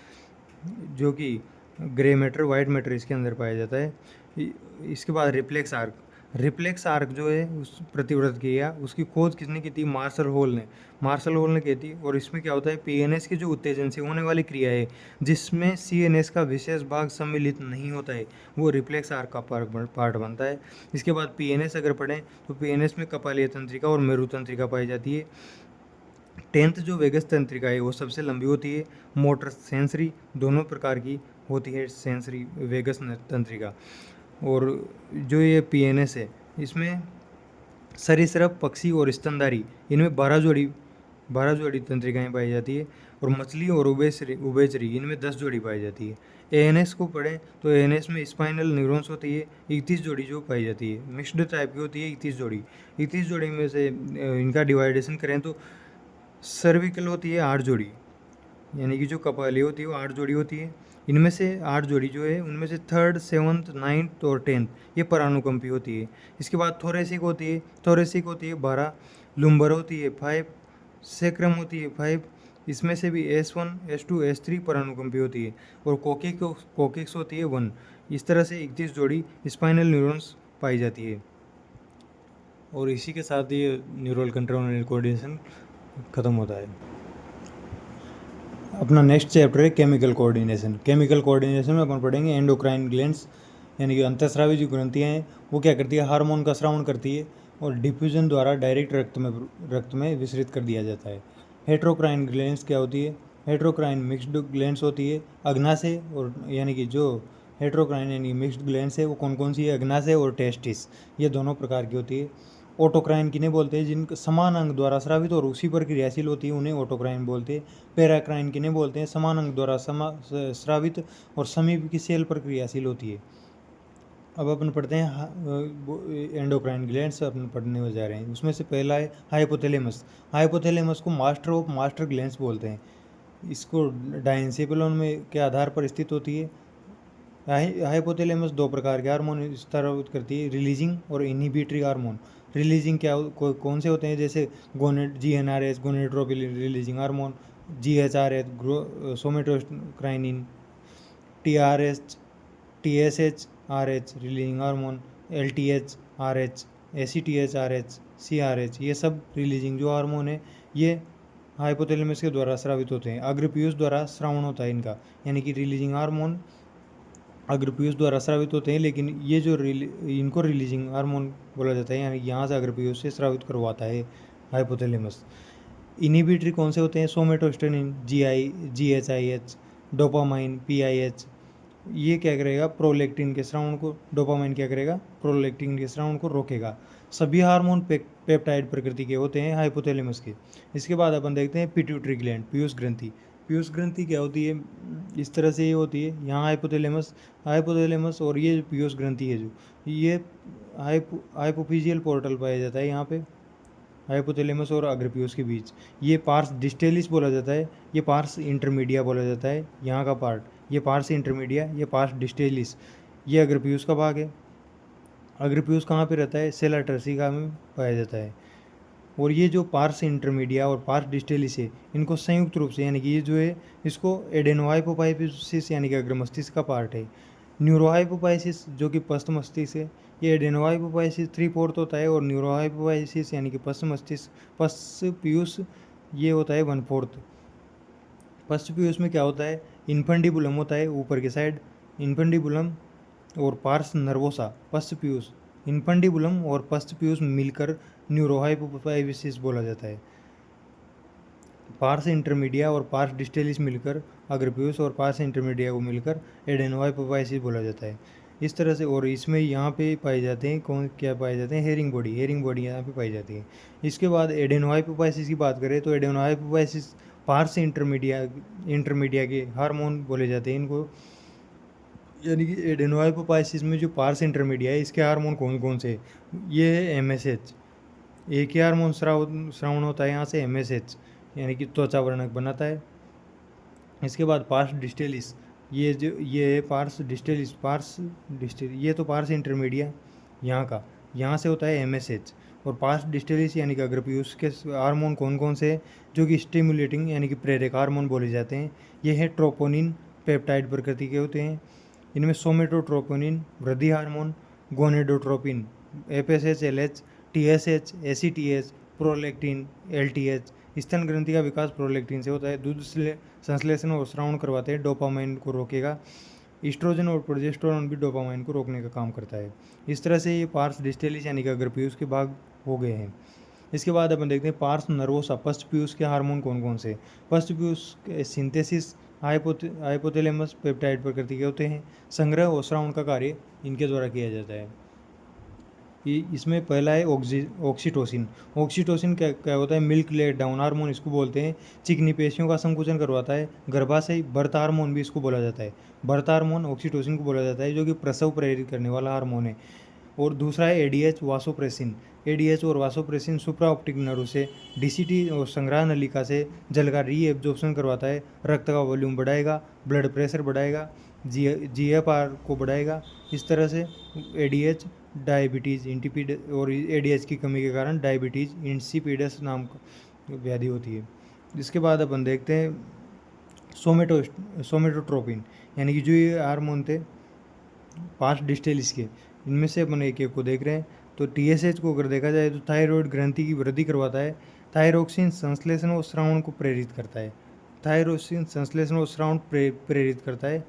A: जो कि ग्रे मैटर वाइट मैटर इसके अंदर पाया जाता है। इसके बाद रिफ्लेक्स आर्क जो है उस प्रतिव्रत किया, उसकी खोज किसने की थी, मार्शल हॉल ने की थी। और इसमें क्या होता है, पीएनएस की जो उत्तेजन से होने वाली क्रिया है जिसमें सीएनएस का विशेष भाग सम्मिलित नहीं होता है, वो रिफ्लेक्स आर्क का पार्ट बनता है। इसके बाद पीएनएस अगर पढ़ें तो पीएनएस में कपालीय तंत्रिका और मेरु तंत्रिका पाई जाती है। 10th जो वेगस तंत्रिका है वो सबसे लंबी होती है। मोटर सेंसरी दोनों प्रकार की होती है सेंसरी वेगस तंत्रिका। और जो ये पीएनएस है इसमें सरीसृप, पक्षी और स्तनधारी इनमें 12 जोड़ी तंत्रिकाएं पाई जाती है। और मछली और उभयचरी इनमें 10 जोड़ी पाई जाती है। एएनएस को पढ़ें तो एएनएस में स्पाइनल न्यूरॉन्स होती है 31 जोड़ी जो पाई जाती है। मिक्स्ड टाइप की होती है 31 जोड़ी में से इनका डिवाइडेशन करें तो सर्विकल होती है 8 जोड़ी, यानी कि जो कपाली होती है वो 8 जोड़ी होती है। इनमें से 8 जोड़ी जो है उनमें से 3rd, 7th, 9th और 10th ये परानुकंपी होती है। इसके बाद थोरेसिक होती है 12, लुम्बर होती है 5, सेक्रम होती है 5, इसमें से भी S1, S2, S3 परानुकंपी होती है। और कोकिक्स होती है 1। इस तरह से 31 जोड़ी स्पाइनल न्यूरॉन्स पाई जाती है। और इसी के साथ ये न्यूरल कंट्रोल एंड कोऑर्डिनेशन ख़त्म होता है। अपना नेक्स्ट चैप्टर है केमिकल कोऑर्डिनेशन में अपन पढ़ेंगे एंडोक्राइन ग्लैंड्स, यानी कि अंतःस्रावी जो ग्रंथियाँ हैं वो क्या करती है, हार्मोन का स्रावण करती है और डिफ्यूजन द्वारा डायरेक्ट रक्त में विसरित कर दिया जाता है। हेट्रोक्राइन ग्लैंड्स क्या होती है, हेट्रोक्राइन मिक्स्ड ग्लैंड्स होती है अग्नाशय और, यानी कि जो हेट्रोक्राइन यानी मिक्स्ड ग्लैंड्स है वो कौन कौन सी है, अग्नाशय और टेस्टिस, ये दोनों प्रकार की होती है। ऑटोक्राइन किन्हें बोलते हैं, जिनका समान अंग द्वारा स्रावित और उसी पर क्रियाशील होती है उन्हें ऑटोक्राइन बोलते हैं। पैराक्राइन किन्हें बोलते हैं, समान अंग द्वारा स्रावित और समीप की सेल पर क्रियाशील होती है। अब अपन पढ़ते हैं एंडोक्राइन ग्लैंड्स अपन पढ़ने जा रहे हैं। उसमें से पहला है हाइपोथैलेमस को मास्टर ऑफ मास्टर ग्लैंड्स बोलते हैं। इसको डायंसेफेलॉन में के आधार पर स्थित होती है। हाइपोथैलेमस 2 प्रकार के हार्मोन स्रावित करती है, रिलीजिंग और इनहिबिटरी हार्मोन। रिलीजिंग कौन से होते हैं, जैसे GnRH gonadotropin releasing hormone, GHRH सोमेटोस्टेरोन, TSHRH releasing hormone, LTHRH, ACTHRH, CRH, ये सब रिलीजिंग जो हार्मोन है ये हाइपोथैलेमस के द्वारा स्रावित होते हैं। अग्रपीयूष द्वारा श्रावण होता है इनका, यानी कि रिलीजिंग हार्मोन अग्रपीयूष द्वारा स्रावित होते हैं, लेकिन ये जो इनको रिलीजिंग हार्मोन बोला जाता है, यानी यहाँ से अग्रपीयूष से स्रावित करवाता है हाइपोथैलेमस। इनहिबिटरी कौन से होते हैं, सोमेटोस्टेरोन, GHIH, डोपामाइन, PIH, ये क्या करेगा, प्रोलैक्टिन के स्रावण को, डोपामाइन क्या करेगा, प्रोलैक्टिन के स्रावण को रोकेगा। सभी हार्मोन पेप्टाइड प्रकृति के होते हैं हाइपोथैलेमस के। इसके बाद अपन देखते हैं पिट्यूटरी ग्लैंड, पीयूष ग्रंथि क्या होती है, इस तरह से ये होती है। यहाँ हाइपोथैलेमस और ये पीयूष ग्रंथि है जो ये हाइपोफिजियल पोर्टल पाया जाता है यहाँ पे हाइपोथैलेमस और अग्रपीयूष के बीच। ये पार्स डिस्टेलिस बोला जाता है, ये पार्स इंटरमीडिया बोला जाता है। यहाँ का पार्ट ये पार्स इंटरमीडिया, ये पार्स डिस्टेलिस, ये अग्रपीयूष का भाग है। अग्रपीयूष कहाँ पे रहता है, सेला टर्सिका में पाया जाता है। और ये जो पार्स इंटरमीडिया और पार्स डिस्टेलिस है इनको संयुक्त रूप से, यानी कि ये जो है इसको एडेनोहाइपोहाइपोसिस यानी कि अग्र मस्तिष्क का पार्ट है। न्यूरोहाइपोहाइसिस जो कि पश्च मस्तिष्क है, ये एडेनोहाइपोहाइसिस 3/4 होता है। और न्यूरोहाइपोहाइसिस यानी कि पश्च पीयूष ये होता है 1/4। पश्च पीयूष में क्या होता है, इन्फंडिबुलम होता है ऊपर के साइड, इन्फंडिबुलम और पार्स नर्वोसा पश्च पीयूष, इन्फंडिबुलम और पश्च पीयूष मिलकर न्यूरोहाइपोहाइपोसिस बोला जाता है। पार्स इंटरमीडिया और पार्स डिस्टेलिस मिलकर अग्रपीयूष और पार्स इंटरमीडिया को मिलकर एडेनोहाइपोहाइपोसिस बोला जाता है। इस तरह से। और इसमें यहाँ पे पाए जाते हैं क्या पाए जाते हैं, हेरिंग बॉडी यहाँ पे पाई जाती है। इसके बाद एडेनोहाइपोपाइसिस की बात करें तो एडेनोहाइपोपाइसिस पार्स इंटरमीडिया के हार्मोन बोले जाते हैं इनको, यानी कि एडेनोहाइपोपाइसिस में जो पार्स इंटरमीडिया है इसके हार्मोन कौन कौन से, ये है MSH, एक ही हार्मोन श्रावण होता है यहाँ से MSH, यानी कि त्वचा वर्णक बनाता है। इसके बाद पार्स डिस्टेलिस, ये है पार्स डिस्टेलिस, ये तो पार्स इंटरमीडिया यहाँ का, यहाँ से होता है MSH। और पार्स डिस्टेलिस यानी कि अग्रपीयूष के हार्मोन कौन कौन से हैं जो कि स्टिमुलेटिंग यानी कि प्रेरक हार्मोन बोले जाते हैं, ये है ट्रोपोनिन पेप्टाइड प्रकृति के होते हैं। इनमें सोमेटोट्रोपोनिन वृद्धि hormone, gonadotropin FSH LH, TSH ACTH, prolactin LTH। स्तन ग्रंथि का विकास प्रोलैक्टिन से होता है। दूध संश्लेषण और स्रावण करवाते हैं, डोपामाइन को रोकेगा। ईस्ट्रोजन और प्रोजेस्टेरोन भी डोपामाइन को रोकने का काम करता है। इस तरह से ये पार्स डिस्टेलिस यानी कि अग्रपीयूष के भाग हो गए हैं। इसके बाद अपन देखते हैं पार्स नर्वोसा पश्च पीयूष के हार्मोन कौन कौन से। पश्च पीयूष के सिंथेसिस हाइपोथैलेमस पेप्टाइड प्रकृति के होते हैं। संग्रह और श्रावण का कार्य इनके द्वारा किया जाता है। इसमें पहला है ऑक्सीटोसिन। ऑक्सीटोसिन क्या होता है, मिल्क लेट डाउन हार्मोन इसको बोलते हैं। चिकनी पेशियों का संकुचन करवाता है। गर्भाशय बर्थ हार्मोन भी इसको बोला जाता है। बर्थ हार्मोन ऑक्सीटोसिन को बोला जाता है, जो कि प्रसव प्रेरित करने वाला हार्मोन है। और दूसरा है ADH वासोप्रेसिन। ADH और वासोप्रेसिन सुप्रा ऑप्टिक नर्व से DCT और संग्रह नलिका से जल का री एब्जॉर्प्शन करवाता है। रक्त का वॉल्यूम बढ़ाएगा, ब्लड प्रेशर बढ़ाएगा, GFR को बढ़ाएगा। इस तरह से ADH डायबिटीज़ और ADH की कमी के कारण डायबिटीज़ इंसिपिडस नाम का व्याधि होती है। इसके बाद अपन देखते हैं सोमेटोट्रोपिन, यानी कि जो ये हार्मोन थे पार्स डिस्टेलिस के, इनमें से अपन एक एक को देख रहे हैं। तो TSH को अगर देखा जाए तो थायराइड ग्रंथि की वृद्धि करवाता है। थायरोक्सिन संश्लेषण और स्रावण को प्रेरित करता है। थायरोक्सिन संश्लेषण और श्रावण प्रेरित करता है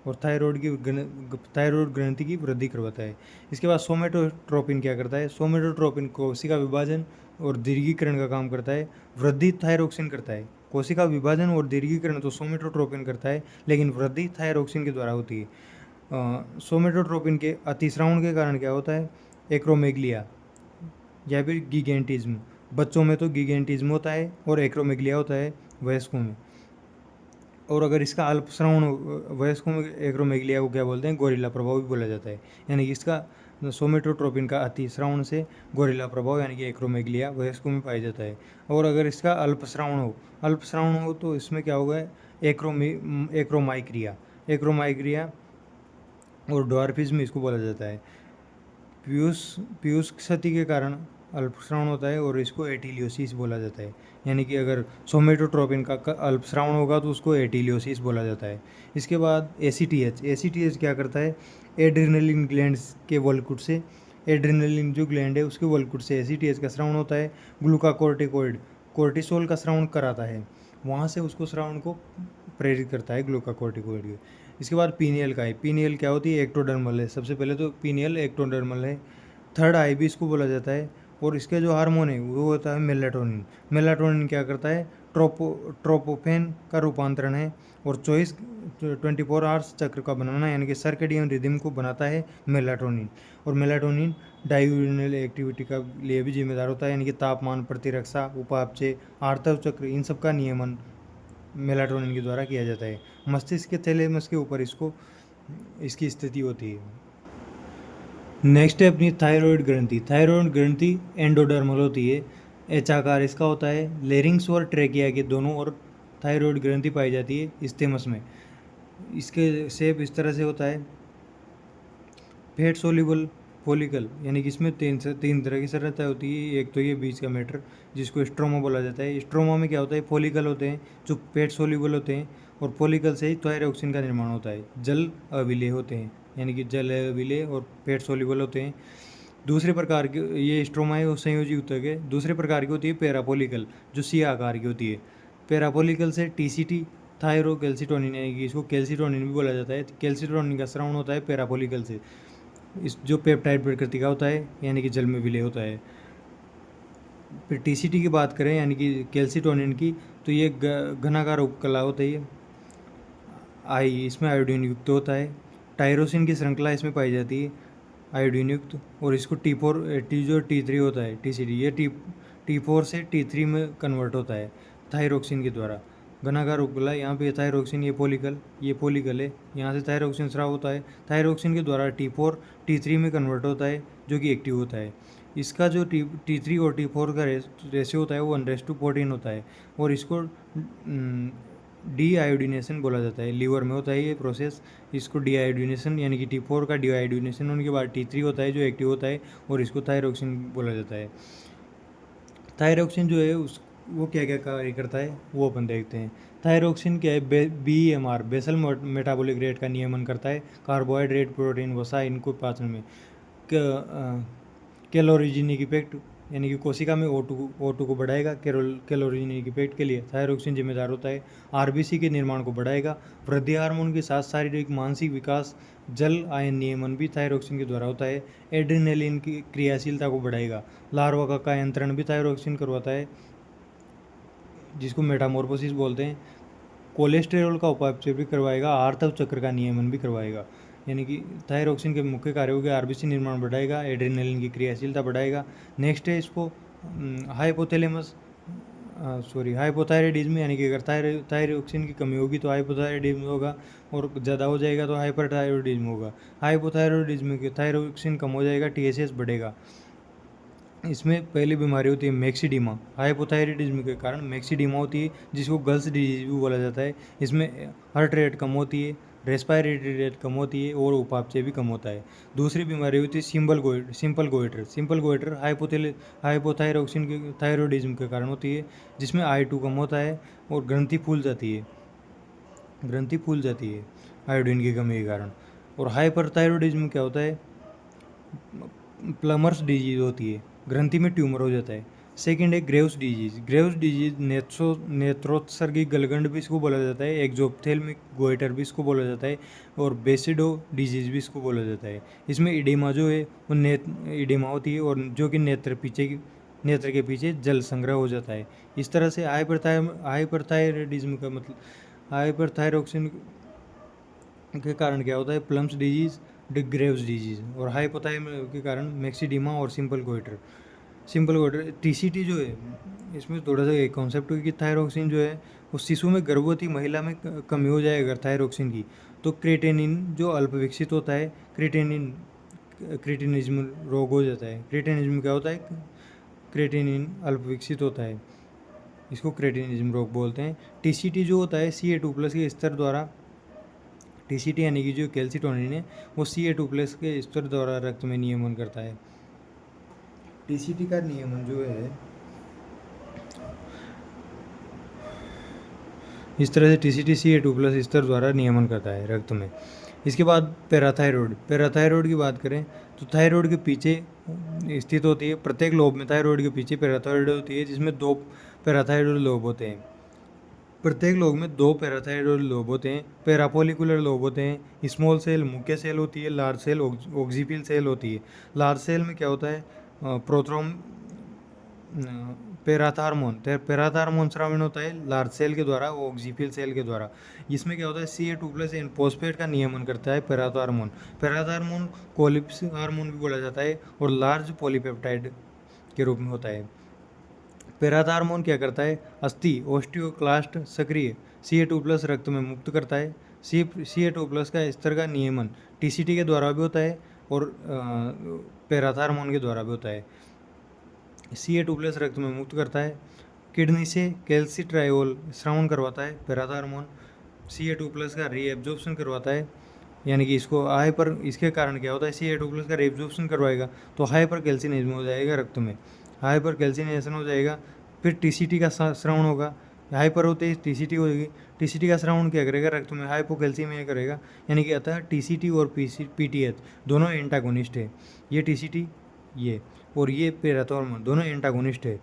A: और थायराइड ग्रंथि की वृद्धि करवाता है। इसके बाद सोमेटोट्रोपिन क्या करता है, सोमेटोट्रोपिन कोशिका विभाजन और दीर्घीकरण का काम करता है। वृद्धि थायरोक्सिन करता है। कोशिका विभाजन और दीर्घीकरण तो सोमेटोट्रोपिन करता है, लेकिन वृद्धि थायरोक्सिन के द्वारा होती है। सोमेटोट्रोपिन के अतिश्रावण के कारण क्या होता है, एक्रोमेगलिया या फिर गिगेंटिज्म। बच्चों में तो गिगेंटिज्म होता है और एक्रोमेगलिया होता है वयस्कों में। और अगर इसका अल्पश्रावण वयस्कों में एक्रोमेगलिया को क्या बोलते हैं, गोरिल्ला प्रभाव भी बोला जाता है। यानी कि इसका सोमेटोट्रोपिन का अतिश्रावण से गोरिल्ला प्रभाव यानी कि एक्रोमेगलिया वयस्कों में पाया जाता है। और अगर इसका अल्पश्रावण हो तो इसमें क्या होगा, एक्रोमाइक्रिया और ड्वार्फिज्म इसको बोला जाता है। पीयूष क्षति के कारण अल्पश्रावण होता है और इसको एटिलियोसिस बोला जाता है। यानी कि अगर सोमेटोट्रोपिन का अल्पश्रावण होगा तो उसको एटिलियोसिस बोला जाता है। इसके बाद ACTH क्या करता है, एड्रिनलिन ग्लैंड्स के वलकुट से, एड्रिनलिन जो ग्लैंड है उसके वलकुट से ACTH का श्रावण होता है। ग्लूकाकोर्टिकोइड कोर्टिसोल का श्रावण कराता है, वहाँ से उसको श्रावण को प्रेरित करता है ग्लूकाकोर्टिकोइड। इसके बाद पीनियल का है। पीनियल क्या होती है, एक्टोडर्मल है। सबसे पहले तो पीनियल एक्टोडर्मल है। थर्ड आई भी इसको बोला जाता है। और इसके जो हार्मोन है वो होता है मेलाटोनिन। मेलाटोनिन क्या करता है, ट्रोपोफेन का रूपांतरण है और 24 आवर्स चक्र का बनाना यानी कि सर्केडियन रिदम को बनाता है मेलाटोनिन। और मेलाटोनिन डायूरिनल एक्टिविटी का लिए भी जिम्मेदार होता है, यानी कि तापमान, प्रतिरक्षा, उपापचय, आर्तव चक्र, इन सब का नियमन मेलाटोनिन के द्वारा किया जाता है। मस्तिष्क के थैलेमस के ऊपर इसकी स्थिति होती है। नेक्स्ट है अपनी थायराइड ग्रंथि। थायराइड ग्रंथि एंडोडर्मल होती है, एच आकार इसका होता है। लेरिंग्स और ट्रेकिया के दोनों ओर थायराइड ग्रंथि पाई जाती है इस्तेमस में। इसके शेप इस तरह से होता है, फेट सोल्यूबल फॉलिकल, यानी कि इसमें तीन तरह की संरचना होती है। एक तो ये बीच का मैटर जिसको स्ट्रोमा बोला जाता है। स्ट्रोमा में क्या होता है, फॉलिकल होते हैं जो पेट सोल्यूबल होते हैं और फॉलिकल से ही थायरोक्सिन का निर्माण होता है। जल अविलेय होते हैं, यानी कि जल अविलेय और पेट सोल्यूबल होते हैं। दूसरे प्रकार के ये स्ट्रोमा है वो संयोजी ऊतक है। दूसरे प्रकार की होती है पैराफोलिकल, जो सी आकार की होती है। पैराफोलिकल से TCT थायरोकैल्सिटोनिन, यानी कि इसको कैल्सिटोनिन भी बोला जाता है। कैल्सिटोनिन का श्रावण होता है पैराफोलिकल से, इस जो पेप्टाइड प्रकृति का होता है, यानी कि जल में विलय होता है। फिर TCT की बात करें यानी कि कैल्सिटोनिन की, तो ये घनाकार उपकला होता है। आई इसमें आयोडीन युक्त होता है। टायरोसिन की श्रृंखला इसमें पाई जाती है आयोडीन युक्त, और इसको T4 जो T3 होता है TCD, ये T4 से T3 में कन्वर्ट होता है थायरोक्सिन के द्वारा। घनाकार उपकला, यहाँ पे थायरोक्सिन, ये पॉलीकल है, यहाँ से थायरोक्सिन स्राव होता है, थायरोक्सिन के द्वारा T4 T3 में कन्वर्ट होता है जो कि एक्टिव होता है। इसका जो T3 और T4 का रेशियो होता है वो 1:14 होता है, और इसको डी आयोडीनेशन बोला जाता है। लीवर में होता है ये प्रोसेस, इसको डी आयोडीनेशन, यानी कि T4 का डी आयोडीनेशन होने के बाद T3 होता है जो एक्टिव होता है, और इसको थायरोक्सिन बोला जाता है। थायरोक्सिन जो है वो क्या क्या कार्य करता है वो अपन देखते हैं। थायरोक्सिन क्या है, BMR बेसल मेटाबॉलिक रेट का नियमन करता है। कार्बोहाइड्रेट, प्रोटीन, वसा, इनको पाचन में। कैलोरीजेनिक इफेक्ट, यानी कि कोशिका में O2 को बढ़ाएगा। कैलोरीजेनिक इफेक्ट के लिए थायरोक्सिन जिम्मेदार होता है। RBC के निर्माण को बढ़ाएगा। वृद्धि हार्मोन के साथ शारीरिक मानसिक विकास, जल आयन नियमन भी थायरोक्सिन के द्वारा होता है। एड्रेनलिन की क्रियाशीलता को बढ़ाएगा। लार्वा का नियंत्रण भी थायरोक्सिन करवाता है, जिसको मेटामॉर्फोसिस बोलते हैं। कोलेस्टेरॉल का उपापचय भी करवाएगा। आर्तव चक्र का नियमन भी करवाएगा। यानी कि थायरोक्सिन के मुख्य कार्य हो गए, RBC निर्माण बढ़ाएगा, एड्रेनलिन की क्रियाशीलता बढ़ाएगा। नेक्स्ट है इसको हाइपोथायराइडिज्म, यानी कि अगर थायरोक्सिन की कमी होगी तो हाइपोथायराइडिज्म होगा, और ज़्यादा हो जाएगा तो हाइपरथायरॉइडिज्म होगा। हाइपोथायरॉइडिज्म के थायरोक्सिन कम हो जाएगा, TSH बढ़ेगा। इसमें पहली बीमारी होती है मैक्सिडीमा। हाइपोथायराइडिज्म के कारण मैक्सिडीमा होती है, जिसको गर्ल्स डिजीज भी बोला जाता है। इसमें हार्ट रेट कम होती है, रेस्पिरेटरी रेट कम होती है, और उपापचय भी कम होता है। दूसरी बीमारी होती है सिंपल गोइटर हाइपोथायरोक्सिन के थायरॉइडिज्म के कारण होती है, जिसमें I2 कम होता है और ग्रंथि फूल जाती है आयोडीन की कमी के कारण। और हाइपरथायरॉइडिज्म क्या होता है, प्लमर्स डिजीज होती है, ग्रंथि में ट्यूमर हो जाता है। सेकंड है ग्रेव्स डिजीज नेत्रोत्सर्गी गलगंड भी इसको बोला जाता है। एक्जोप्थेल्मिक गोइटर भी इसको बोला जाता है, और बेसिडो डिजीज भी इसको बोला जाता है। इसमें इडेमा जो है वो इडेमा होती है, और जो कि नेत्र के पीछे जल संग्रह हो जाता है। इस तरह से हाइपरथायरॉइडिज्म का मतलब, हाइपरथायरोक्सिन के कारण क्या होता है, प्लम्स डिजीज, ग्रेव्स डिजीज, और हाइपोथायरॉइड के कारण मैक्सिडीमा और सिंपल गोइटर। TCT जो है, इसमें थोड़ा सा एक कॉन्सेप्ट है कि थायरोक्सिन जो है वो शिशु में, गर्भवती महिला में कमी हो जाए अगर थायरोक्सिन की, तो क्रेटेनिन जो अल्प विकसित होता है, क्रेटिनिज्म रोग हो जाता है। क्रेटिनिज्म क्या होता है, क्रेटिनिन अल्प विकसित होता है, इसको क्रेटिनिज्म रोग बोलते हैं। TCT जो होता है Ca2+ के स्तर द्वारा, TCT यानी कि जो कैल्सिटोनिन है वो Ca2+ के स्तर द्वारा रक्त में नियमन करता है। TCT का नियमन जो है इस तरह से TCT Ca2+ स्तर द्वारा नियमन करता है रक्त में। इसके बाद पैराथायरॉयड की बात करें तो थायराइड के पीछे स्थित होती है। प्रत्येक लोब में थायराइड के पीछे पैराथायरॉयड होती है, जिसमें 2 पैराथायरॉयड लोब होते हैं। प्रत्येक लोब में 2 पैराथायरॉयड लोब होते हैं। पैराफोलिकुलर लोब होते हैं। स्मॉल सेल मुख्य सेल होती है, लार्ज सेल ऑक्सीपियल सेल होती है। लार्ज सेल में क्या होता है, प्रोथ्रोम पेराथार्मोन स्रावित होता है लार्ज सेल के द्वारा, वो ऑक्सीपियल सेल के द्वारा। इसमें क्या होता है, Ca2+ एंड फॉस्फेट का नियमन करता है पेराथार्मोन कोलिप्स हार्मोन भी बोला जाता है, और लार्ज पॉलीपेप्टाइड के रूप में होता है। पेराथार्मोन क्या करता है, अस्थि ओस्टियोक्लास्ट सक्रिय Ca2+ रक्त में मुक्त करता है। Ca2+ का स्तर का नियमन TCT के द्वारा भी होता है, और पेराथार्मोन के द्वारा भी होता है। Ca2+ रक्त में मुक्त करता है। किडनी से कैल्सिट्रायोल स्रावन करवाता है पेराथार्मोन। Ca2+ का रीएब्जॉर्प्शन करवाता है, यानी कि इसके कारण क्या होता है, Ca2+ का रीएब्जॉर्प्शन करवाएगा तो हाइपर कैल्सिनेशन हो जाएगा रक्त में, हाइपर कैल्सिनेशन हो जाएगा। फिर TCT का स्रावन होगा, हाइपर होते ही TCT होगी। TCT का स्रावन क्या करेगा, रक्त में हाइपोकैल्सीमिया करेगा। यानी कि अतः TCT और PTH दोनों एंटागोनिस्ट है। ये TCT ये और ये पेराथार्मोन दोनों एंटागोनिस्ट है।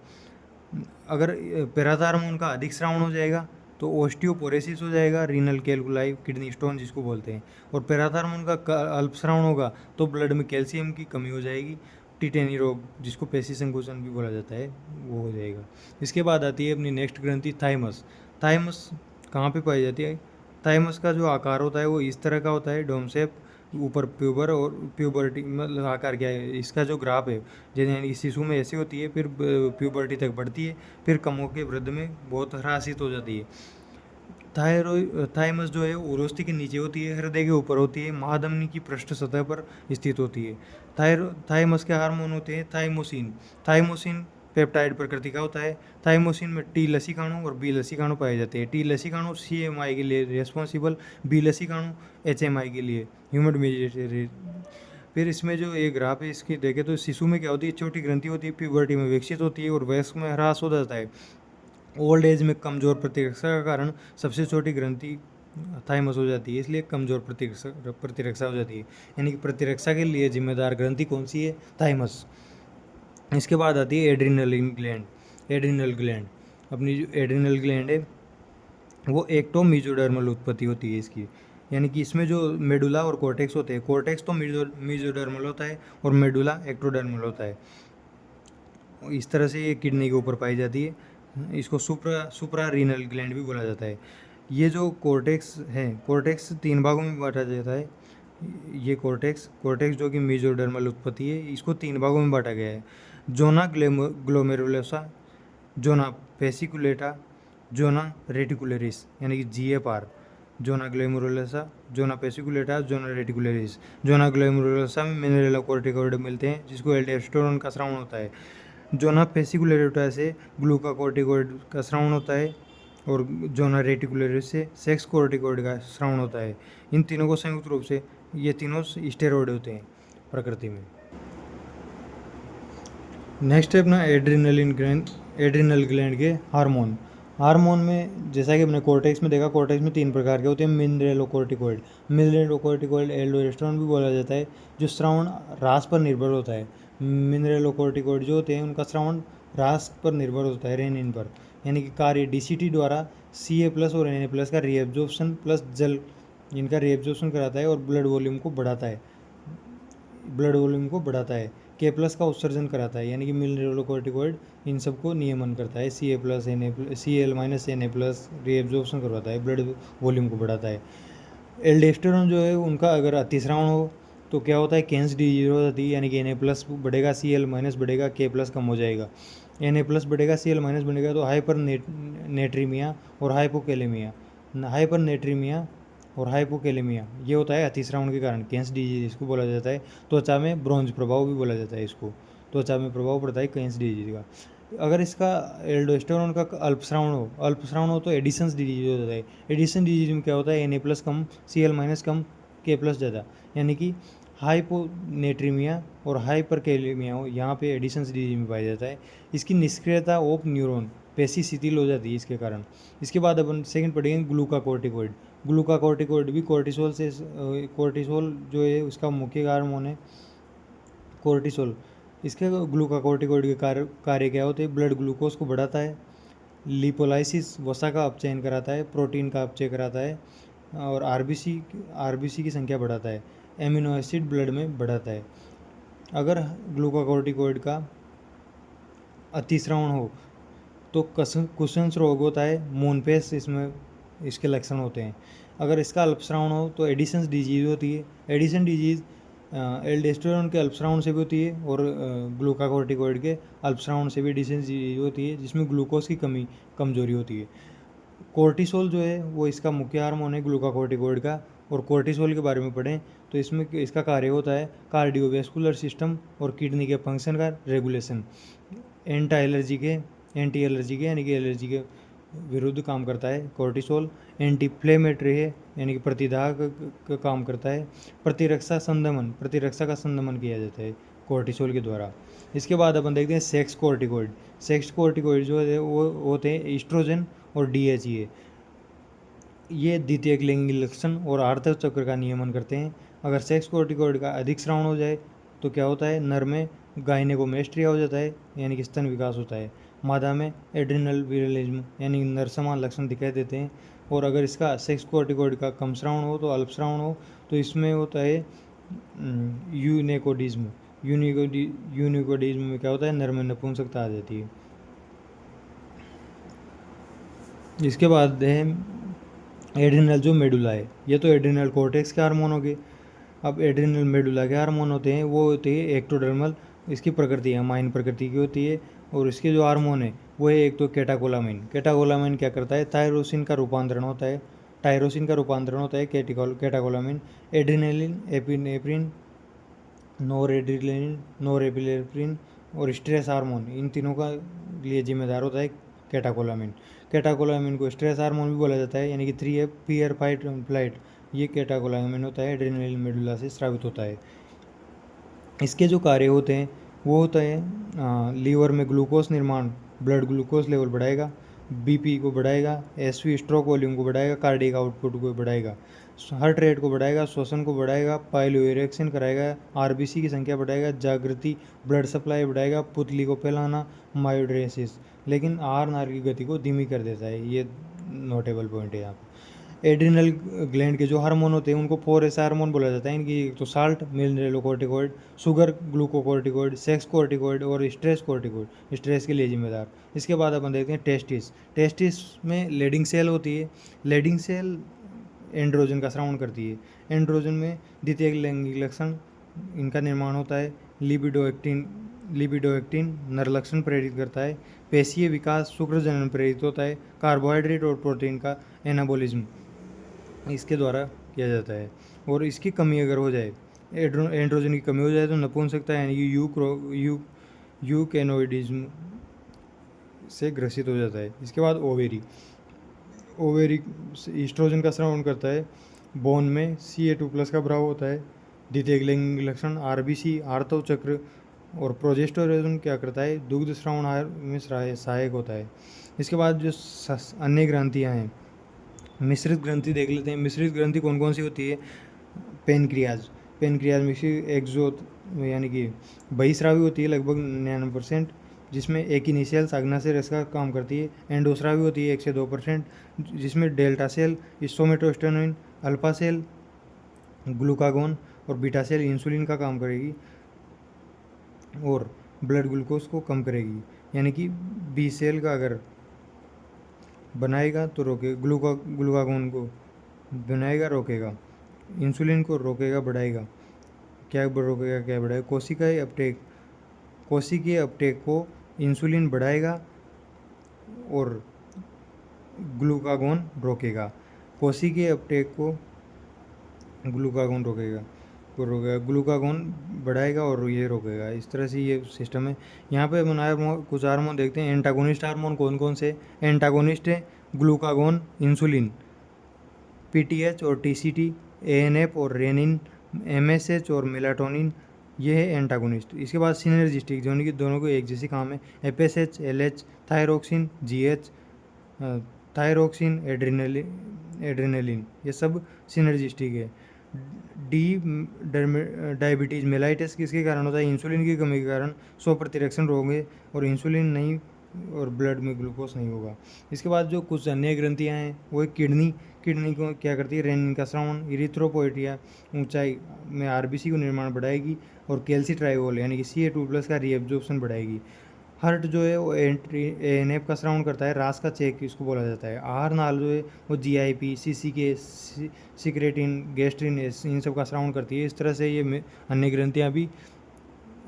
A: अगर पेराथार्मोन का अधिक स्रावन हो जाएगा तो ओस्टियोपोरोसिस हो जाएगा, रीनल कैलकुलाई किडनी स्टोन जिसको बोलते हैं। और पेराथार्मोन का अल्प स्रावन होगा तो ब्लड में कैल्शियम की कमी हो जाएगी, टिटेनी रोग जिसको पेशी संकोचन भी बोला जाता है वो हो जाएगा। इसके बाद आती है अपनी नेक्स्ट ग्रंथि थाइमस कहाँ पे पाई जाती है। थाइमस का जो आकार होता है वो इस तरह का होता है, डोम शेप, ऊपर प्यूबर और प्यूबर्टी मतलब आकार क्या है, इसका जो ग्राफ है जैसे शिशु में ऐसी होती है, फिर प्यूबर्टी तक बढ़ती है, फिर कम होकर वृद्ध में बहुत ह्रासित हो जाती है। थाइमस जो है उरोस्थि के नीचे होती है, हृदय के ऊपर होती है, महाधमनी की पृष्ठ सतह पर स्थित होती है। थाइमस के हार्मोन होते हैं थाइमोसिन। थाइमोसिन पेप्टाइड प्रकृति का होता है। थाइमोसिन में टी लसीकाणु और बी लसीकाणु पाए जाते हैं। टी लसीकाणु CMI के लिए रिस्पॉन्सिबल, बी लसीकाणु HMI के लिए ह्यूमन मेडिएटेड। फिर इसमें जो ये ग्राफ है इसकी देखें तो शिशु में क्या होती है, छोटी ग्रंथि होती है, प्यूबर्टी में विकसित होती है और वयस्क में ह्रास हो जाता है। ओल्ड एज में कमजोर प्रतिरक्षा का कारण सबसे छोटी ग्रंथि थाइमस हो जाती है, इसलिए कमजोर प्रतिरक्षा हो जाती है। यानी कि प्रतिरक्षा के लिए जिम्मेदार ग्रंथि कौन सी है, थाइमस। इसके बाद आती है एड्रिनल ग्लैंड। एड्रिनल ग्लैंड, अपनी जो एड्रिनल ग्लैंड है वो एक्टो मीजोडर्मल उत्पत्ति होती है इसकी। यानी कि इसमें जो मेडुला और कोर्टेक्स होते हैं, कोर्टेक्स तो मीजोडर्मल होता है और मेडुला एक्टोडर्मल होता है। इस तरह से ये किडनी के ऊपर पाई जाती है। इसको सुप्रा रीनल ग्लैंड भी बोला जाता है। ये जो कोर्टेक्स है, कोर्टेक्स 3 भागों में बांटा जाता है। ये कोर्टेक्स कोर्टेक्स जो कि मीजोडर्मल उत्पत्ति है, इसको 3 भागों में बांटा गया है। जोना ग्लोमेरुलोसा, जोना पेसिकुलेटा, जोना रेटिकुलरिस, यानी कि GFR। जोना ग्लोमेरुलोसा, जोना पेसिकुलेटा, जोना रेटिकुलरिस। जोना ग्लोमेरुलोसा में मिनरलोकोर्टिकॉइड मिलते हैं जिसको एल्डोस्टेरोन का स्राव होता है। जोना पेसिकुलेटा से ग्लूकाकोर्टिकॉइड का स्रावण होता है और जोना रेटिकुलरिस से सेक्स कोर्टिकॉइड का स्रावण होता है। इन तीनों को संयुक्त रूप से ये तीनों स्टेरॉइड होते हैं प्रकृति में। नेक्स्ट है अपना एड्रिनल ग्लैंड के हार्मोन। हार्मोन में जैसा कि हमने कोर्टेक्स में देखा, कोर्टेक्स में 3 प्रकार के होते हैं। मिनरेलोकोर्टिकॉइड, मिनरेलोकोर्टिकॉइड एल्डोस्टेरोन भी बोला जाता है, जो श्रवण रास पर निर्भर होता है। मिनरेलोकोर्टिकॉइड जो होते हैं उनका श्रवण रास पर निर्भर होता है, रेनिन पर। यानी कि कार्य DCT द्वारा Ca+ और Na+ का रीएब्जॉर्प्शन प्लस जल, इनका रीएब्जॉर्प्शन कराता है और ब्लड वॉल्यूम को बढ़ाता है। K+ का उत्सर्जन कराता है। यानी कि मिनरेलोकोर्टिकॉइड इन सबको नियमन करता है। Cl- Na+ रीएब्जॉर्प्शन करवाता है, ब्लड वॉल्यूम को बढ़ाता है। एल्डोस्टेरोन जो है उनका अगर अतिस्रावण हो तो क्या होता है, केंस डिजीज हो जाती है। यानी कि Na+ बढ़ेगा, Cl- बढ़ेगा, K+ कम हो जाएगा। Na+ बढ़ेगा, Cl- बढ़ेगा तो हाइपर नेट्रीमिया और हाइपोकेलेमिया ये होता है अतिस्रावण के कारण, केंस डिजीज इसको बोला जाता है। त्वचा में ब्रोंज प्रभाव भी बोला जाता है इसको, त्वचा में प्रभाव पड़ता है केंस डिजीज का। अगर इसका एल्डोस्टेरोन का अल्पस्रावण हो तो एडिसन्स डिजीज हो जाता है। एडिसन डिजीज में क्या होता है, Na+ कम, Cl- कम, K+ ज़्यादा। यानी कि हाइपोनेट्रीमिया और हाइपरकेलेमिया हो, यहाँ पे एडिसन्स डिजीज में पाया जाता है। इसकी निष्क्रियता ऑफ न्यूरॉन, पेशी शिथिल हो जाती है इसके कारण। इसके बाद अपन सेकंड पढ़ेंगे ग्लूकाकोर्टिकॉइड। ग्लूकाकोर्टिकॉइड भी कोर्टिसोल जो है उसका मुख्य हार्मोन है कोर्टिसोल। इसके ग्लूकाकोर्टिकॉइड के कार्य क्या होते हैं, ब्लड ग्लूकोज को बढ़ाता है, लिपोलाइसिस वसा का अपचयन कराता है, प्रोटीन का अपचय कराता है और आरबीसी की संख्या बढ़ाता है, एमिनो एसिड ब्लड में बढ़ाता है। अगर ग्लूकाकोर्टिकॉइड का अतिस्रावण हो तो कुशन्स रोग होता है, मूनफेस इसमें इसके लक्षण होते हैं। अगर इसका अल्पस्रावण हो तो एडिसन्स डिजीज होती है। एडिसन डिजीज एल्डोस्टेरोन के अल्पस्रावण से भी होती है और ग्लूकाकोर्टिकॉइड के अल्पस्रावण से भी एडिसन डिजीज होती है, जिसमें ग्लूकोज की कमजोरी होती है। कोर्टिसोल जो है वो इसका मुख्य हार्मोन है ग्लूकाकोर्टिकॉइड का। और कोर्टिसोल के बारे में पढ़ें तो इसमें इसका कार्य होता है कार्डियोवैस्कुलर सिस्टम और किडनी के फंक्शन का रेगुलेशन, एंटी एलर्जी के यानी कि एलर्जी के विरुद्ध काम करता है कोर्टिसोल। एंटी इन्फ्लेमेटरी है यानी कि प्रतिदाह का काम करता है। प्रतिरक्षा का संदमन किया जाता है कोर्टिसोल के द्वारा। इसके बाद अपन देखते हैं सेक्स कोर्टिकॉइड जो है वो होते हैं ईस्ट्रोजन और DHEA। ये द्वितीयक लैंगिक लक्षण और आर्तव चक्र का नियमन करते हैं। अगर सेक्स कोर्टिकॉइड का अधिक स्रावण हो जाए तो क्या होता है, नर में गायनेकोमेस्ट्रिया हो जाता है यानी कि स्तन विकास होता है। मादा में एड्रिनल विरलिज्म यानी नर समान लक्षण दिखाई देते हैं। और अगर इसका सेक्स कोर्टिकॉइड का कम स्रावण हो तो अल्पस्रावण हो तो इसमें होता है यूनेकोडिज्म। यूनिकोडिज्म में क्या होता है, नर में नपुंसकता आ जाती है। इसके बाद है एड्रिनल जो मेडुला है, ये तो एड्रिनल कोर्टेक्स के हार्मोन हो गए। अब एड्रिनल मेडुला के हार्मोन होते हैं वो होते हैं एक्टोडर्मल, इसकी प्रकृति है अमाइन प्रकृति की होती है। और इसके जो हार्मोन है वो है एक तो कैटाकोलामिन। कैटाकोलामिन क्या करता है, थायरोसिन का रूपांतरण होता है, टायरोसिन का रूपांतरण होता है कैटाकोलामिन। एड्रिनलिन, एपिनेफ्रिन, नोरेपिनेफ्रिन और स्ट्रेस हार्मोन, इन तीनों का लिए जिम्मेदार होता है कैटाकोलामिन। कैटाकोलामिन को स्ट्रेस हार्मोन भी बोला जाता है, यानी कि 3F, fear, fight and flight, ये कैटाकोलामिन होता है, एड्रेनलिन मेडुला से स्रावित होता है। इसके जो कार्य होते हैं वो होता है लीवर में ग्लूकोज निर्माण, ब्लड ग्लूकोज लेवल बढ़ाएगा, बीपी को बढ़ाएगा, एसवी स्ट्रोक वॉल्यूम को बढ़ाएगा, कार्डियक आउटपुट को बढ़ाएगा, हार्ट रेट को बढ़ाएगा, श्वसन को बढ़ाएगा, पाइलोइरेक्शन कराएगा, आरबीसी की संख्या बढ़ाएगा, जागृति, ब्लड सप्लाई बढ़ाएगा, पुतली को फैलाना, मायोड्रेसिस। लेकिन आहार नार की गति को धीमी कर देता है, ये नोटेबल पॉइंट है यहाँ पे। एड्रिनल ग्लैंड के जो हार्मोन होते हैं उनको 4S हार्मोन बोला जाता है। इनकी तो salt मिनरलोकोर्टिकोइड, sugar glucocorticoid, sex corticoid और स्ट्रेस कोर्टिकोइड, स्ट्रेस के लिए जिम्मेदार। इसके बाद अपन देखते हैं टेस्टिस। टेस्टिस में लेडिंग सेल होती है। लेडिंग सेल एंड्रोजन का स्रावण करती है। एंड्रोजन में द्वितीय लैंगिक लक्षण इनका निर्माण होता है। लिबिडो एक्टिन नर लक्षण प्रेरित करता है। पेशीय विकास शुक्र जनन प्रेरित होता है। कार्बोहाइड्रेट और प्रोटीन का एनाबोलिज्म इसके द्वारा किया जाता है। और इसकी कमी अगर हो जाए, एंड्रोजन की कमी हो जाए तो नपुंसकता यानी कि यूकेनोइडिज्म से ग्रसित हो जाता है। इसके बाद ओवेरी ईस्ट्रोजन का स्रावण करता है। बोन में Ca2+ का प्रभाव होता है। द्वितीय लैंगिक लक्षण आरबीसी, आर्तव चक्र और प्रोजेस्टेरोन क्या करता है, दुग्ध श्रवण आहार में सहायक होता है। इसके बाद जो अन्य ग्रंथियाँ हैं, मिश्रित ग्रंथि देख लेते हैं। मिश्रित ग्रंथि कौन कौन सी होती है, पेनक्रियाज में एक्सोथ यानी कि बहिस्रावी होती है लगभग 99%, जिसमें एकिनीशियल साग्नाशय रस का काम करती है। एंडोस्रावी होती है 1 से 2%, जिसमें delta cell somatostatin, alpha cell glucagon और बीटा सेल इंसुलिन का काम करेगी और ब्लड ग्लूकोज को कम करेगी। यानी कि बी सेल का अगर बनाएगा तो रोके, ग्लूकागोन को बनाएगा रोकेगा, इंसुलिन को रोकेगा बढ़ाएगा। क्या रोकेगा क्या बढ़ाएगा, कोशिकीय अपटेक को इंसुलिन बढ़ाएगा और ग्लूकागोन रोकेगा। कोशिकीय अपटेक को ग्लूकागोन ग्लूकागोन बढ़ाएगा और ये रोकेगा। इस तरह से ये सिस्टम है। यहाँ पे अपन कुछ हार्मोन देखते हैं। एंटागोनिस्ट हार्मोन कौन कौन से, एंटागोनिस्ट है ग्लूकागोन, इंसुलिन, पीटीएच और टीसीटी, एएनएफ और रेनिन, एमएसएच और मेलाटोनिन, ये है एंटागोनिस्ट। इसके बाद सिनर्जिस्टिक, जो कि दोनों को एक जैसी काम है, FSH, LH, thyroxine, GH, thyroxine, adrenaline, ये सब सिनर्जिस्टिक है। डायबिटीज़ मेलाइटिस किसके कारण होता है, इंसुलिन की कमी के कारण, स्व प्रतिरक्षण रोग है और इंसुलिन नहीं और ब्लड में ग्लूकोज नहीं होगा। इसके बाद जो कुछ अन्य ग्रंथियाँ हैं वो एक किडनी को क्या करती है, रेनिन का स्रावण, इरिथ्रोपोइटिया ऊंचाई में आरबीसी को निर्माण बढ़ाएगी और कैल्सिट्रायोल यानी कि Ca2+ का रीएब्जॉर्प्शन बढ़ाएगी। हार्ट जो है वो एएनएफ का श्रवण करता है, रास का चेक इसको बोला जाता है। आहार नाल जो है वो जीआईपी, सीसीके, सिक्रेटिन, गैस्ट्रिन, इन सब का श्रवण करती है। इस तरह से ये अन्य ग्रंथियाँ भी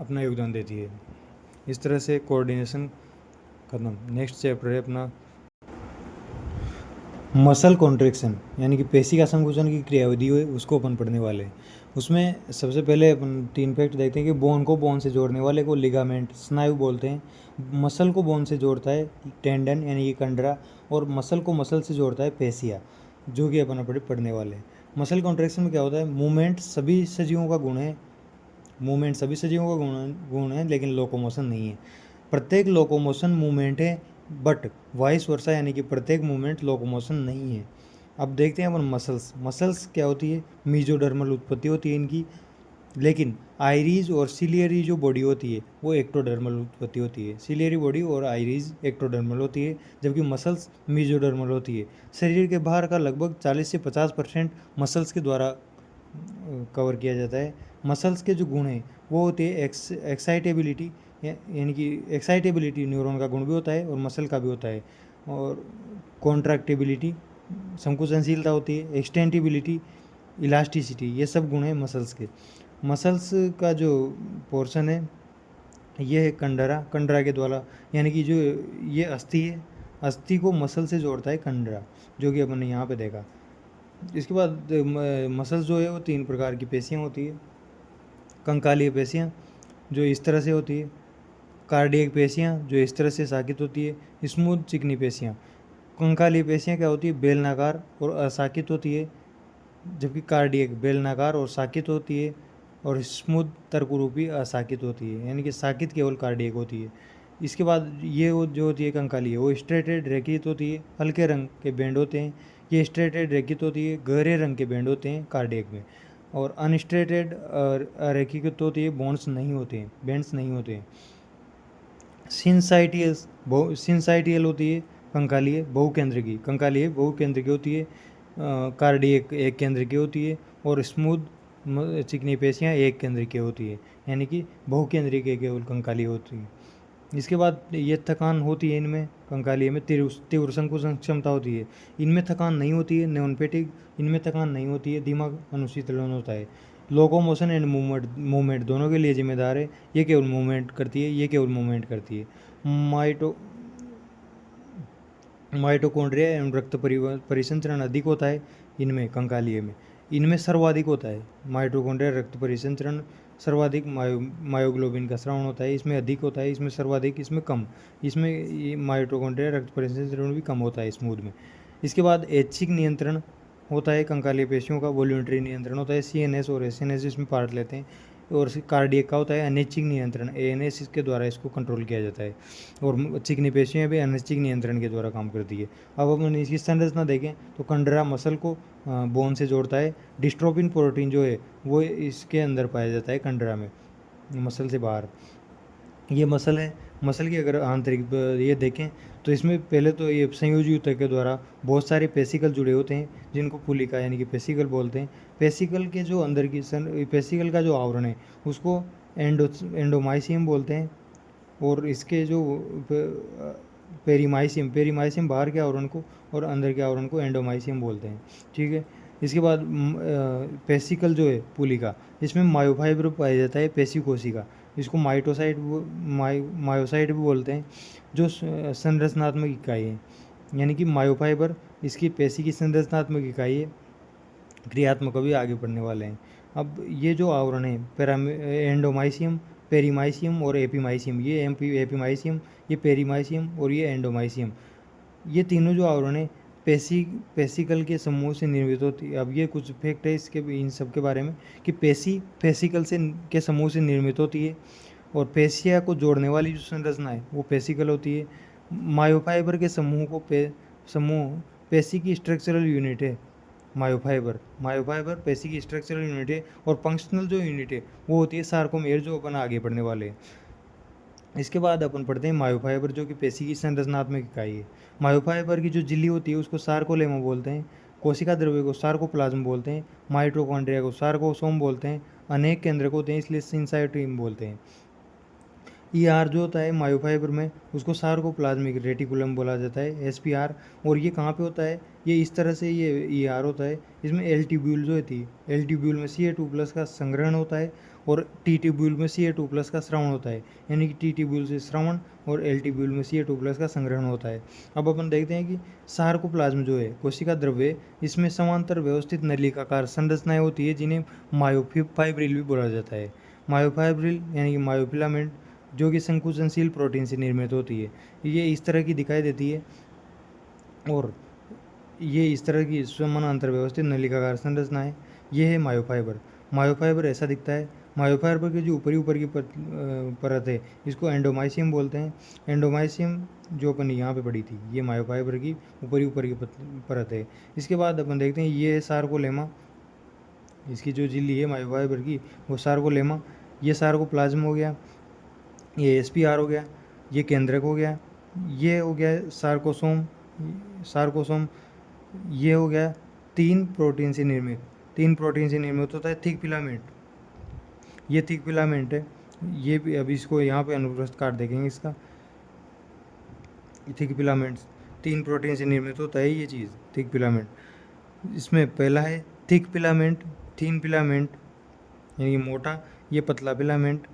A: अपना योगदान देती है। इस तरह से कोऑर्डिनेशन खत्म। नेक्स्ट चैप्टर है अपना मसल कॉन्ट्रैक्शन, यानी कि पेशी का संकुचन की क्रियाविधि है, उसको अपन पढ़ने वाले हैं। उसमें सबसे पहले अपन 3 फैक्ट देखते हैं कि बोन को बोन से जोड़ने वाले को लिगामेंट, स्नायु बोलते हैं। मसल को बोन से जोड़ता है टेंडन यानी कि कंडरा, और मसल को मसल से जोड़ता है पेशिया, जो कि अपन पढ़ने वाले हैं। मसल कॉन्ट्रैक्शन में क्या होता है, मूवमेंट सभी सजीवों का गुण है, लेकिन लोकोमोशन नहीं है। प्रत्येक लोकोमोशन मूवमेंट है, बट वाइस वर्सा यानी कि प्रत्येक मूवमेंट लोकोमोशन नहीं है। अब देखते हैं अपन मसल्स क्या होती है, मीजोडर्मल उत्पत्ति होती है इनकी, लेकिन आइरीज और सिलियरी जो बॉडी होती है वो एक्टोडर्मल उत्पत्ति होती है। सिलियरी बॉडी और आइरीज एक्टोडर्मल होती है, जबकि मसल्स मीजोडर्मल होती है। शरीर के बाहर का लगभग 40 से 50% मसल्स के द्वारा कवर किया जाता है। मसल्स के जो गुण हैं वो होते हैं एक्साइटेबिलिटी, यानी कि एक्साइटेबिलिटी न्यूरॉन का गुण भी होता है और मसल का भी होता है। और कॉन्ट्रैक्टिबिलिटी संकुचनशीलता होती है। एक्सटेंटिबिलिटी इलास्टिसिटी, ये सब गुण हैं मसल्स के। मसल्स का जो पोर्शन है ये है कंडरा, कंडरा के द्वारा, यानी कि जो ये अस्थि है, अस्थि को मसल से जोड़ता है कंडरा, जो कि अपन ने यहाँ पे देखा। इसके बाद मसल्स जो है वो 3 प्रकार की पेशियाँ होती है। कंकालीय पेशियाँ जो इस तरह से होती है, कार्डियक पेशियाँ जो इस तरह से साकित होती है, स्मूथ चिकनी पेशियाँ। कंकालीय पेशियाँ क्या होती है, बेलनाकार और असाकित होती है, जबकि कार्डियक बेलनाकार और साकित होती है, और स्मूथ तर्करूपी असाकित होती है, यानी कि साकित केवल कार्डियक होती है। इसके बाद ये जो होती है कंकालीय, वो स्ट्रेटेड रेखित होती है, हल्के रंग के बैंड होते हैं। ये स्ट्रेटेड रेखित होती है, गहरे रंग के बैंड होते हैं कार्डियक में। और अनस्ट्रेटेड रेखित होती है, बॉन्ड्स नहीं होते हैं, बैंड्स नहीं होते हैं। सिंसाइटियल होती है कंकालीय बहुकेंद्र की, कंकालीय बहुकेंद्र की होती है, कार्डियक एक केंद्र की होती है, और स्मूथ चिकनी पेशियाँ एक केंद्र की होती है, यानी कि बहुकेंद्रीय के केवल कंकालीय होती है। इसके बाद ये थकान होती है इनमें, कंकालीय में तीव्र संकुचन क्षमता होती है, इनमें थकान नहीं होती है। न्यूनपेटिक, इनमें थकान नहीं होती है, दिमाग अनुशीतलन होता है। लोकोमोशन एंड मूवमेंट दोनों के लिए जिम्मेदार है, ये केवल मूवमेंट करती है, ये केवल मूवमेंट करती है। माइटोकॉन्ड्रिया एवं रक्त परिसंचरण अधिक होता है इनमें, कंकालीय में, इनमें सर्वाधिक होता है। माइटोकॉन्ड्रिया रक्त परिसंचरण सर्वाधिक, मायोग्लोबिन का स्रावण होता है, इसमें अधिक होता है, इसमें सर्वाधिक, इसमें कम। इसमें ये माइटोकॉन्ड्रिया रक्त परिसंचरण भी कम होता है स्मूथ में। इसके बाद ऐच्छिक नियंत्रण होता है कंकालीय पेशियों का, वॉल्यूंटरी नियंत्रण होता है, CNS और SNS इसमें पार्ट लेते हैं। और कार्डियक का होता है अनैच्छिक नियंत्रण, ANS इसके द्वारा इसको कंट्रोल किया जाता है। और चिकनी पेशियाँ भी अनैच्छिक नियंत्रण के द्वारा काम करती है। अब अपन इसकी संरचना देखें तो कंडरा मसल को बोन से जोड़ता है। डिस्ट्रोफिन प्रोटीन जो है वो इसके अंदर पाया जाता है कंडरा में, मसल से बाहर। ये मसल है, मसल की अगर आंतरिक ये देखें तो इसमें पहले तो ये संयोजी ऊतक के द्वारा बहुत सारे पेसिकल जुड़े होते हैं, जिनको पुलिका यानी कि पेसिकल बोलते हैं। पेसिकल के जो अंदर की पेसिकल का जो आवरण है उसको एंडोमाइसियम बोलते हैं। और इसके जो पेरीमाइसियम बाहर के आवरण को, और अंदर के आवरण को एंडोमाइसियम बोलते हैं। ठीक है। इसके बाद पेसिकल जो है पुलिका, इसमें मायोफाइबर पाया जाता है, पेशी कोशिका, इसको मायोसाइट भी बोलते हैं, जो संरचनात्मक इकाई है, यानी कि मायोफाइबर इसकी पेशी की संरचनात्मक इकाई है। क्रियात्मक अभी आगे बढ़ने वाले हैं। अब ये जो आवरण है एंडोमाइसियम, पेरीमाइसियम और एपीमाइसियम, ये एपीमाइसियम, ये पेरीमाइसियम और ये एंडोमाइसियम, ये तीनों जो आवरण है पेसिकल के समूह से निर्मित होती है। अब ये कुछ फैक्ट है इसके, इन सब के बारे में, कि पेसिकल से के समूह से निर्मित होती है, और पेशिया को जोड़ने वाली जो संरचना है वो पेसिकल होती है। मायोफाइबर के समूह पेशी की स्ट्रक्चरल यूनिट है। मायोफाइबर पेशी की स्ट्रक्चरल यूनिट है, और फंक्शनल जो यूनिट है वो होती है सार्कोमेयर, जो अपन आगे पढ़ने वाले हैं। इसके बाद अपन पढ़ते हैं मायोफाइबर, जो कि पेशी की संरचनात्मक इकाई है। मायोफाइबर की जो झिल्ली होती है उसको सार्कोलेमा बोलते हैं। कोशिका द्रव्य को सार्कोप्लाज्म बोलते हैं। माइटोकॉन्ड्रिया को सार्कोसोम बोलते हैं। अनेक केंद्रक होते हैं इसलिए सिंसाइटोम बोलते हैं। ER जो होता है मायोफाइबर में उसको सार्कोप्लाज्मिक रेटिकुलम बोला जाता है, SPR। और ये कहाँ पे होता है, ये इस तरह से ये ER होता है। इसमें L ट्यूब्यूल जो होती है, L ट्यूब्यूल में Ca2+ का संग्रहण होता है, और T ट्यूब्यूल में Ca2+ का स्रावण होता है, यानी कि T ट्यूब्यूल से स्रावण और L ट्यूब्यूल में Ca2+ का संग्रहण होता है। अब अपन देखते हैं कि सार्कोप्लाज्म जो है कोशिका द्रव्य, इसमें समांतर व्यवस्थित नलिकाकार संरचनाएं होती है, जिन्हें मायोफाइब्रिल भी बोला जाता है। मायोफाइब्रिल यानी कि मायोफिलामेंट, जो कि संकुचनशील प्रोटीन से निर्मित होती है, ये इस तरह की दिखाई देती है, और ये इस तरह की समानांतर व्यवस्थित नलिकाकार संरचना है। ये है मायोफाइबर। मायोफाइबर ऐसा दिखता है। मायोफाइबर की जो ऊपरी की परत है इसको एंडोमाइसियम बोलते हैं। एंडोमाइसियम जो अपन यहाँ पे पढ़ी थी, ये मायोफाइबर की ऊपरी की परत है। इसके बाद अपन देखते हैं ये है सार्कोलेमा, इसकी जो झिल्ली है मायोफाइबर की वो सार्कोलेमा। ये सार्कोप्लाज्म हो गया, ये SPR हो गया, ये केंद्रक हो गया, ये हो गया सार्कोसोम, ये हो गया तीन प्रोटीन से निर्मित होता है थिक फिलामेंट। ये थिक फिलामेंट है, ये भी अभी इसको यहाँ पे अनुप्रस्थ काट देखेंगे इसका। थिक फिलामेंट्स 3 प्रोटीन से निर्मित होता है ये चीज़, थिक फिलामेंट। इसमें पहला है थिक फिलामेंट, थिन फिलामेंट यानी कि मोटा, ये पतला फिलामेंट।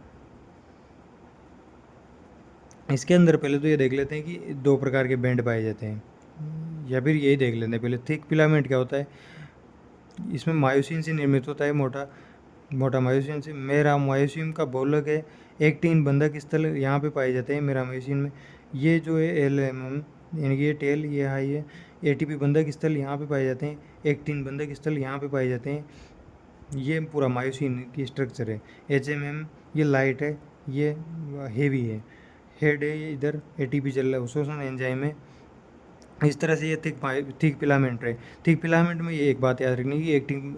A: इसके अंदर पहले तो ये देख लेते हैं कि दो प्रकार के बैंड पाए जाते हैं, या फिर यही देख लेते हैं पहले थिक फिलामेंट क्या होता है। इसमें मायोसिन से निर्मित होता है, मोटा मोटा मायोसिन से। मेरा मायोसिन का बहुलक है एक्टिन बंधक स्थल यहाँ पे पाए जाते हैं मेरा मायोसिन में। ये जो है LMM यानी कि ये टेल, ये हाई है। ATP बंधक स्थल यहाँ पे पाए जाते हैं, एक्टिन बंधक स्थल यहाँ पे पाए जाते हैं। ये पूरा मायोसिन की स्ट्रक्चर है। HMM ये लाइट है, ये हेवी है। हेड है, ये इधर ATP चल रहा है, शोषण एंजाइम है। इस तरह से ये थिक फिलामेंट है। थिक फिलामेंट में ये एक बात याद रखनी कि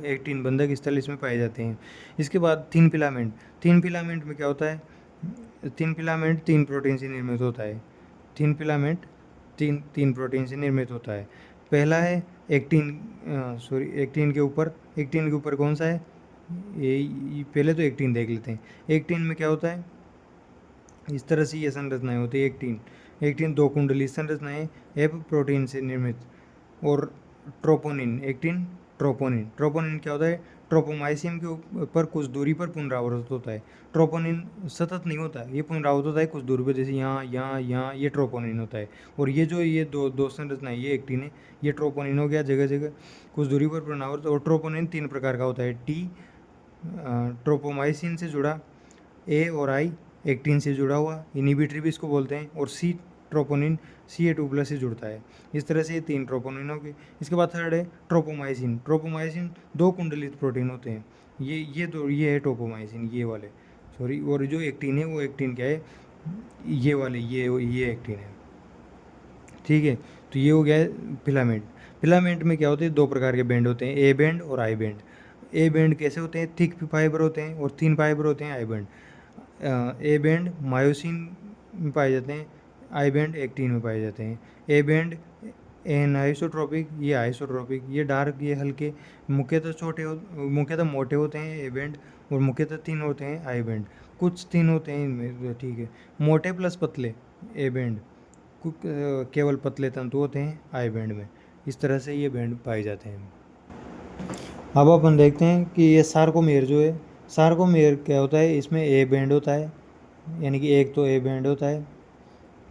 A: एक्टिन बंधक स्थल इसमें पाए जाते हैं। इसके बाद थिन फिलामेंट। थिन फिलामेंट में क्या होता है, थिन फिलामेंट 3 प्रोटीन से निर्मित होता है। थिन फिलामेंट तीन प्रोटीन से निर्मित होता है। पहला है एक्टिन, एक्टिन के ऊपर कौन सा है, ये पहले तो एक्टिन देख लेते हैं। एक्टिन में क्या होता है, इस तरह से ये संरचनाएं होती है। एक्टिन दो कुंडली संरचनाएं, एप प्रोटीन से निर्मित। और ट्रोपोनिन, एक्टिन ट्रोपोनिन। ट्रोपोनिन क्या होता है, ट्रोपोमाइसिन के ऊपर कुछ दूरी पर पुनरावृत होता है। ट्रोपोनिन सतत नहीं होता है, ये पुनरावृत होता है कुछ दूरी पर, जैसे यहाँ यहाँ यहाँ, ये ट्रोपोनिन होता है। और ये जो ये दो संरचनाएं, ये एक्टिन है, ये ट्रोपोनिन हो गया जगह जगह कुछ दूरी पर पुनरावृत। और ट्रोपोनिन 3 प्रकार का होता है। टी ट्रोपोमाइसिन से जुड़ा, ए और आई एक्टिन से जुड़ा हुआ, इनिबिटरी भी इसको बोलते हैं। और सी ट्रोपोनिन Ca2+ से जुड़ता है। इस तरह से ये 3 ट्रोपोनिन हो गए। इसके बाद थर्ड है ट्रोपोमाइसिन। ट्रोपोमाइसिन 2 कुंडलित प्रोटीन होते हैं। ये है ट्रोपोमाइसिन, ये वाले, सॉरी। और जो एक्टिन है वो एक्टिन क्या है, ये वाले, ये एक्टिन है, ठीक है। तो ये हो गया है फिलामेंट। फिलामेंट में क्या होते हैं, 2 प्रकार के बैंड होते हैं, ए बैंड और आई बैंड। ए बैंड कैसे होते हैं, थिक फाइबर होते हैं, और थिन फाइबर होते हैं I band. A band myosin में पाए जाते हैं, आई बैंड एक्टिन में पाए जाते हैं। ए बैंड एनाइसोट्रोपिक, ये आइसोट्रोपिक, ये डार्क, ये हल्के, मुख्यतः मोटे होते हैं ए बैंड, और मुख्यतः थिन होते हैं आई बैंड। कुछ थिन होते हैं इनमें, ठीक है। मोटे प्लस पतले ए बैंड, केवल पतले तंतु होते हैं आई बैंड में। इस तरह से ये बैंड पाए जाते हैं। अब अपन देखते हैं कि ये सार्कोमेयर जो है, सार्कोमेयर क्या होता है, इसमें ए बैंड होता है, यानी कि एक तो ए बैंड होता है,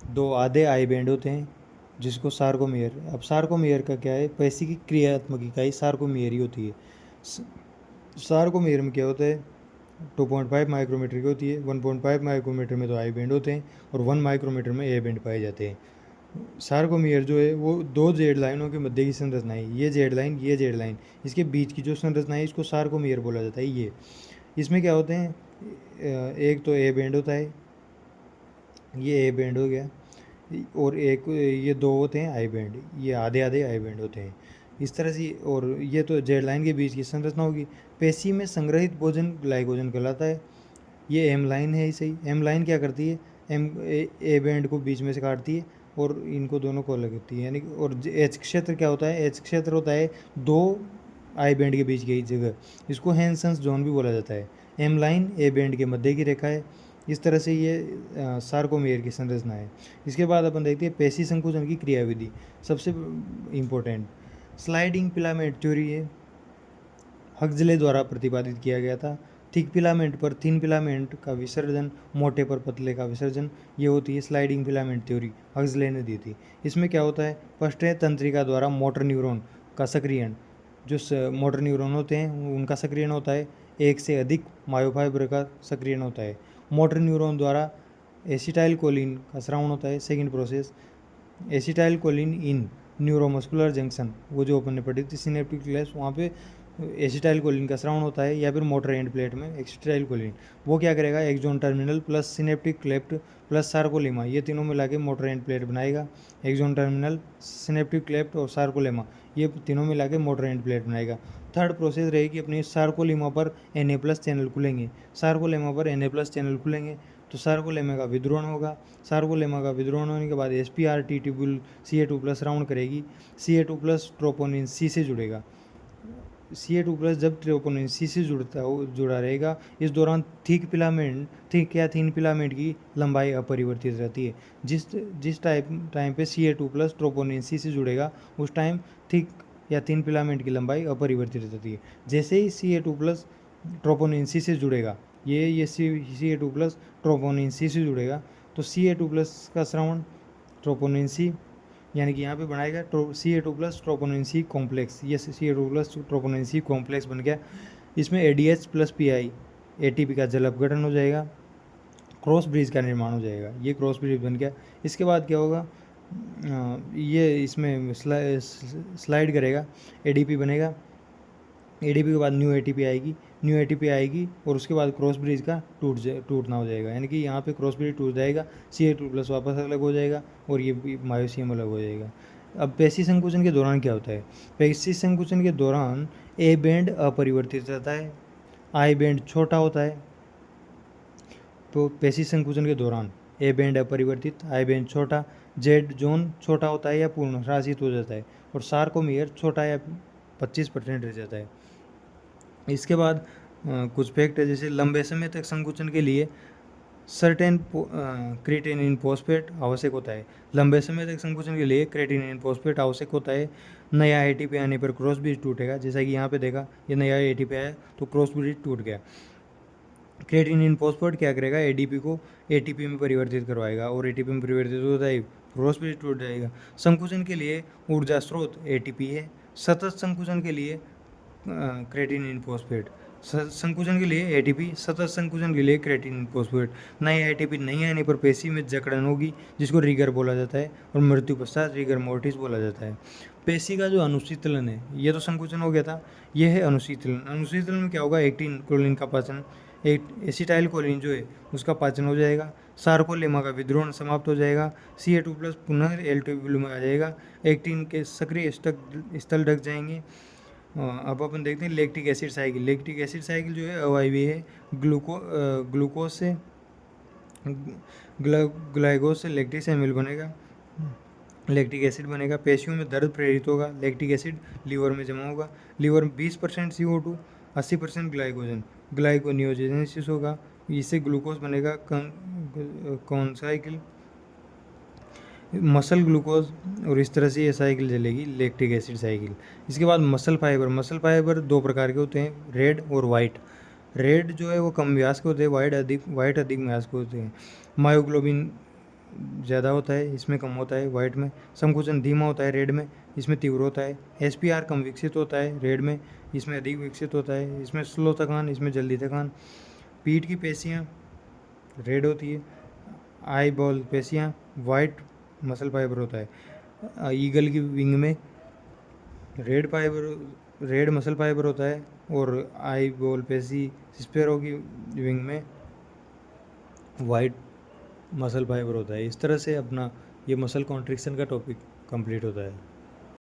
A: 2 आधे आई बैंड होते हैं, जिसको सार्कोमेयर। अब सार्कोमेयर का क्या है, पेशी की क्रियात्मक इकाई सार्कोमेयर ही होती है। सार्कोमेयर में क्या होता है, 2.5 माइक्रोमीटर की होती है। 1.5 माइक्रोमीटर में तो आई बैंड होते हैं, और 1 माइक्रोमीटर में ए बैंड पाए जाते हैं। सार्कोमेयर जो है वो 2 जेड लाइनों के मध्य की संरचना है, ये जेड लाइन, ये जेड लाइन, इसके बीच की जो संरचना है इसको सार्कोमेयर बोला जाता है। ये इसमें क्या होते हैं, एक तो ए बैंड होता है, ये ए बैंड हो गया, और एक ये 2 होते हैं आई बैंड, ये आधे आधे आई बैंड होते हैं। इस तरह से, और ये तो जेड लाइन के बीच की संरचना होगी। पेशी में संग्रहित भोजन ग्लाइकोजन कहलाता है। ये एम लाइन है, सही। एम लाइन क्या करती है, ए बैंड को बीच में से काटती है और इनको दोनों को अलग करती है, यानी और एच क्षेत्र क्या होता है, एच क्षेत्र होता है 2 आई बैंड के बीच की जगह, इसको हैंसन्स जोन भी बोला जाता है। एम लाइन ए बैंड के मध्य की रेखा है। इस तरह से ये सार्कोमेयर की संरचना है। इसके बाद अपन देखते हैं पेशी संकुचन की क्रियाविधि, सबसे इम्पोर्टेंट स्लाइडिंग फिलामेंट थ्योरी है, हक्सले द्वारा प्रतिपादित किया गया था। थिक फिलामेंट पर थिन फिलामेंट का विसर्जन, मोटे पर पतले का विसर्जन, ये होती है स्लाइडिंग फिलामेंट थ्योरी, हक्सले ने दी थी। इसमें क्या होता है, फर्स्ट है तंत्रिका द्वारा मोटर न्यूरॉन का सक्रियण, जो मोटर न्यूरॉन होते हैं उनका सक्रियण होता है। एक से अधिक मायोफाइबर का सक्रियण होता है। मोटर न्यूरॉन द्वारा एसिटाइल कोलिन का स्रावण होता है। सेकेंड प्रोसेस, एसिटाइल कोलिन इन न्यूरोमस्कुलर जंक्शन, वो जो अपन ने पढ़ी थी सिनेप्टिक क्लेश, वहाँ पे एसिटाइल कोलिन का स्रावण होता है। या फिर मोटर एंड प्लेट में एसिटाइल कोलिन, वो क्या करेगा, axon terminal plus synaptic cleft plus sarcolemma, ये तीनों मिला के मोटर एंड प्लेट बनाएगा। एक्सोन टर्मिनल, सिनेप्टिक क्लेफ्ट और सार्कोलेमा, ये तीनों मिला के मोटर एंड प्लेट बनाएगा। थर्ड प्रोसेस रहेगी अपनी, सार्कोलेमा पर Na+ चैनल खुलेंगे। सार्कोलेमा पर Na+ चैनल खुलेंगे तो सार्कोलेमा का विद्रोहण होगा। सार्कोलेमा का विद्रोहण होने के बाद SpRT ट्यूब्यूल Ca2+ राउंड करेगी। Ca2+ ट्रोपोनिन C से जुड़ेगा। Ca2+ जब ट्रोपोनिन C से जुड़ा रहेगा, इस दौरान थिक थिन फिलामेंट की लंबाई अपरिवर्तित रहती है। जिस टाइम पे Ca2+ ट्रोपोनिन C से जुड़ेगा, उस टाइम थिक या थिन फिलामेंट की लंबाई अपरिवर्तित रहती है। जैसे ही Ca2+ ट्रोपोनिन सी से जुड़ेगा, ये Ca2+ ट्रोपोनिन सी से जुड़ेगा, तो Ca2+ का श्रवण ट्रोपोनिन सी, यानी कि यहाँ पे बनाएगा Ca2+ ट्रोपोनिन सी कॉम्प्लेक्स। ये Ca2+ ट्रोपोनिन सी कॉम्प्लेक्स बन गया। इसमें ADH+PI ATP का जल अपघटन हो जाएगा, क्रॉस ब्रिज का निर्माण हो जाएगा। ये क्रॉस ब्रिज बन गया। इसके बाद क्या होगा, ये इसमें स्लाइड करेगा, ADP बनेगा। ADP के बाद न्यू ATP आएगी और उसके बाद क्रॉस ब्रिज का टूटना हो जाएगा, यानी कि यहाँ पे क्रॉस ब्रिज टूट जाएगा, Ca2+ वापस अलग हो जाएगा और ये मायोसियम अलग हो जाएगा। अब पेशी संकुचन के दौरान क्या होता है? पेशी संकुचन के दौरान ए बैंड अपरिवर्तित रहता है, आई बैंड छोटा होता है। तो पेशी संकुचन के दौरान ए बैंड अपरिवर्तित, आई बैंड छोटा, जेड जोन छोटा होता है या पूर्ण ह्रासित हो जाता है, और सार्कोमियर छोटा या 25% रह जाता है। इसके बाद कुछ फैक्ट है, जैसे लंबे समय तक संकुचन के लिए सर्टेन क्रेटिनिन फॉस्फेट आवश्यक होता है। लंबे समय तक संकुचन के लिए क्रेटिनिन फॉस्फेट आवश्यक होता है। नया ATP आने पर क्रॉस ब्रिज टूटेगा, जैसा कि यहाँ पे देखा, ये नया ATP आया तो क्रॉस ब्रिज टूट गया। क्रेटिनिन फॉस्फेट क्या करेगा, ADP को ATP में परिवर्तित करवाएगा, और ATP में परिवर्तित होता है क्रॉस ब्रिज टूट जाएगा। संकुचन के लिए ऊर्जा स्रोत ATP है। सतत संकुचन के लिए क्रेटिनिन फॉस्फेट, संकुचन के लिए ATP, सतत संकुचन के लिए क्रेटिनिन फॉस्फेट। नए ATP नहीं आने पर पेशी में जकड़न होगी, जिसको रिगर बोला जाता है, और मृत्यु पश्चात रिगर मोर्टिस बोला जाता है। पेशी का जो अनुशीतलन है, ये तो संकुचन हो गया था, ये है अनुशीतलन। अनुशीतलन में क्या होगा, एक्टिन कोलिन का पाचन, एसिटाइल कोलिन जो है उसका पाचन हो जाएगा, सार्कोलेमा का विद्रोहन समाप्त हो जाएगा, Ca2+ पुनः एल्ट्यूब्यूल में आ जाएगा, एक्टिन के सक्रिय स्थल ढक जाएंगे। अब अपन देखते हैं lactic acid cycle. Lactic acid cycle जो है अवायवीय है, ग्लूकोज से ग्लाइकोज से लैक्टिक एसिड बनेगा, लैक्टिक एसिड बनेगा। पेशियों में दर्द प्रेरित होगा, लैक्टिक एसिड लीवर में जमा होगा, लीवर में 20% CO2, 80% ग्लाइकोजन, ग्लाइकोनियोजेनेसिस होगा, इससे ग्लूकोज बनेगा। कौन साइकिल, मसल ग्लूकोज, और इस तरह से ये साइकिल चलेगी, लैक्टिक एसिड साइकिल। इसके बाद मसल फाइबर दो प्रकार के होते हैं, रेड और वाइट। रेड जो है वो कम व्यास के होते हैं, वाइट अधिक व्यास के होते हैं। मायोग्लोबिन ज़्यादा होता है, इसमें कम होता है वाइट में। संकुचन धीमा होता है रेड में, इसमें तीव्र होता है। SPR कम विकसित होता है रेड में, इसमें अधिक विकसित होता है। इसमें स्लो थकान, इसमें जल्दी थकान। पीठ की पेशियाँ रेड होती है, आई बॉल पेशियाँ वाइट मसल फाइबर होता है। ईगल की विंग में रेड मसल फाइबर होता है, और आई बॉल पेशी स्पैरो की विंग में वाइट मसल फाइबर होता है। इस तरह से अपना ये मसल कॉन्ट्रिक्शन का टॉपिक कंप्लीट होता है।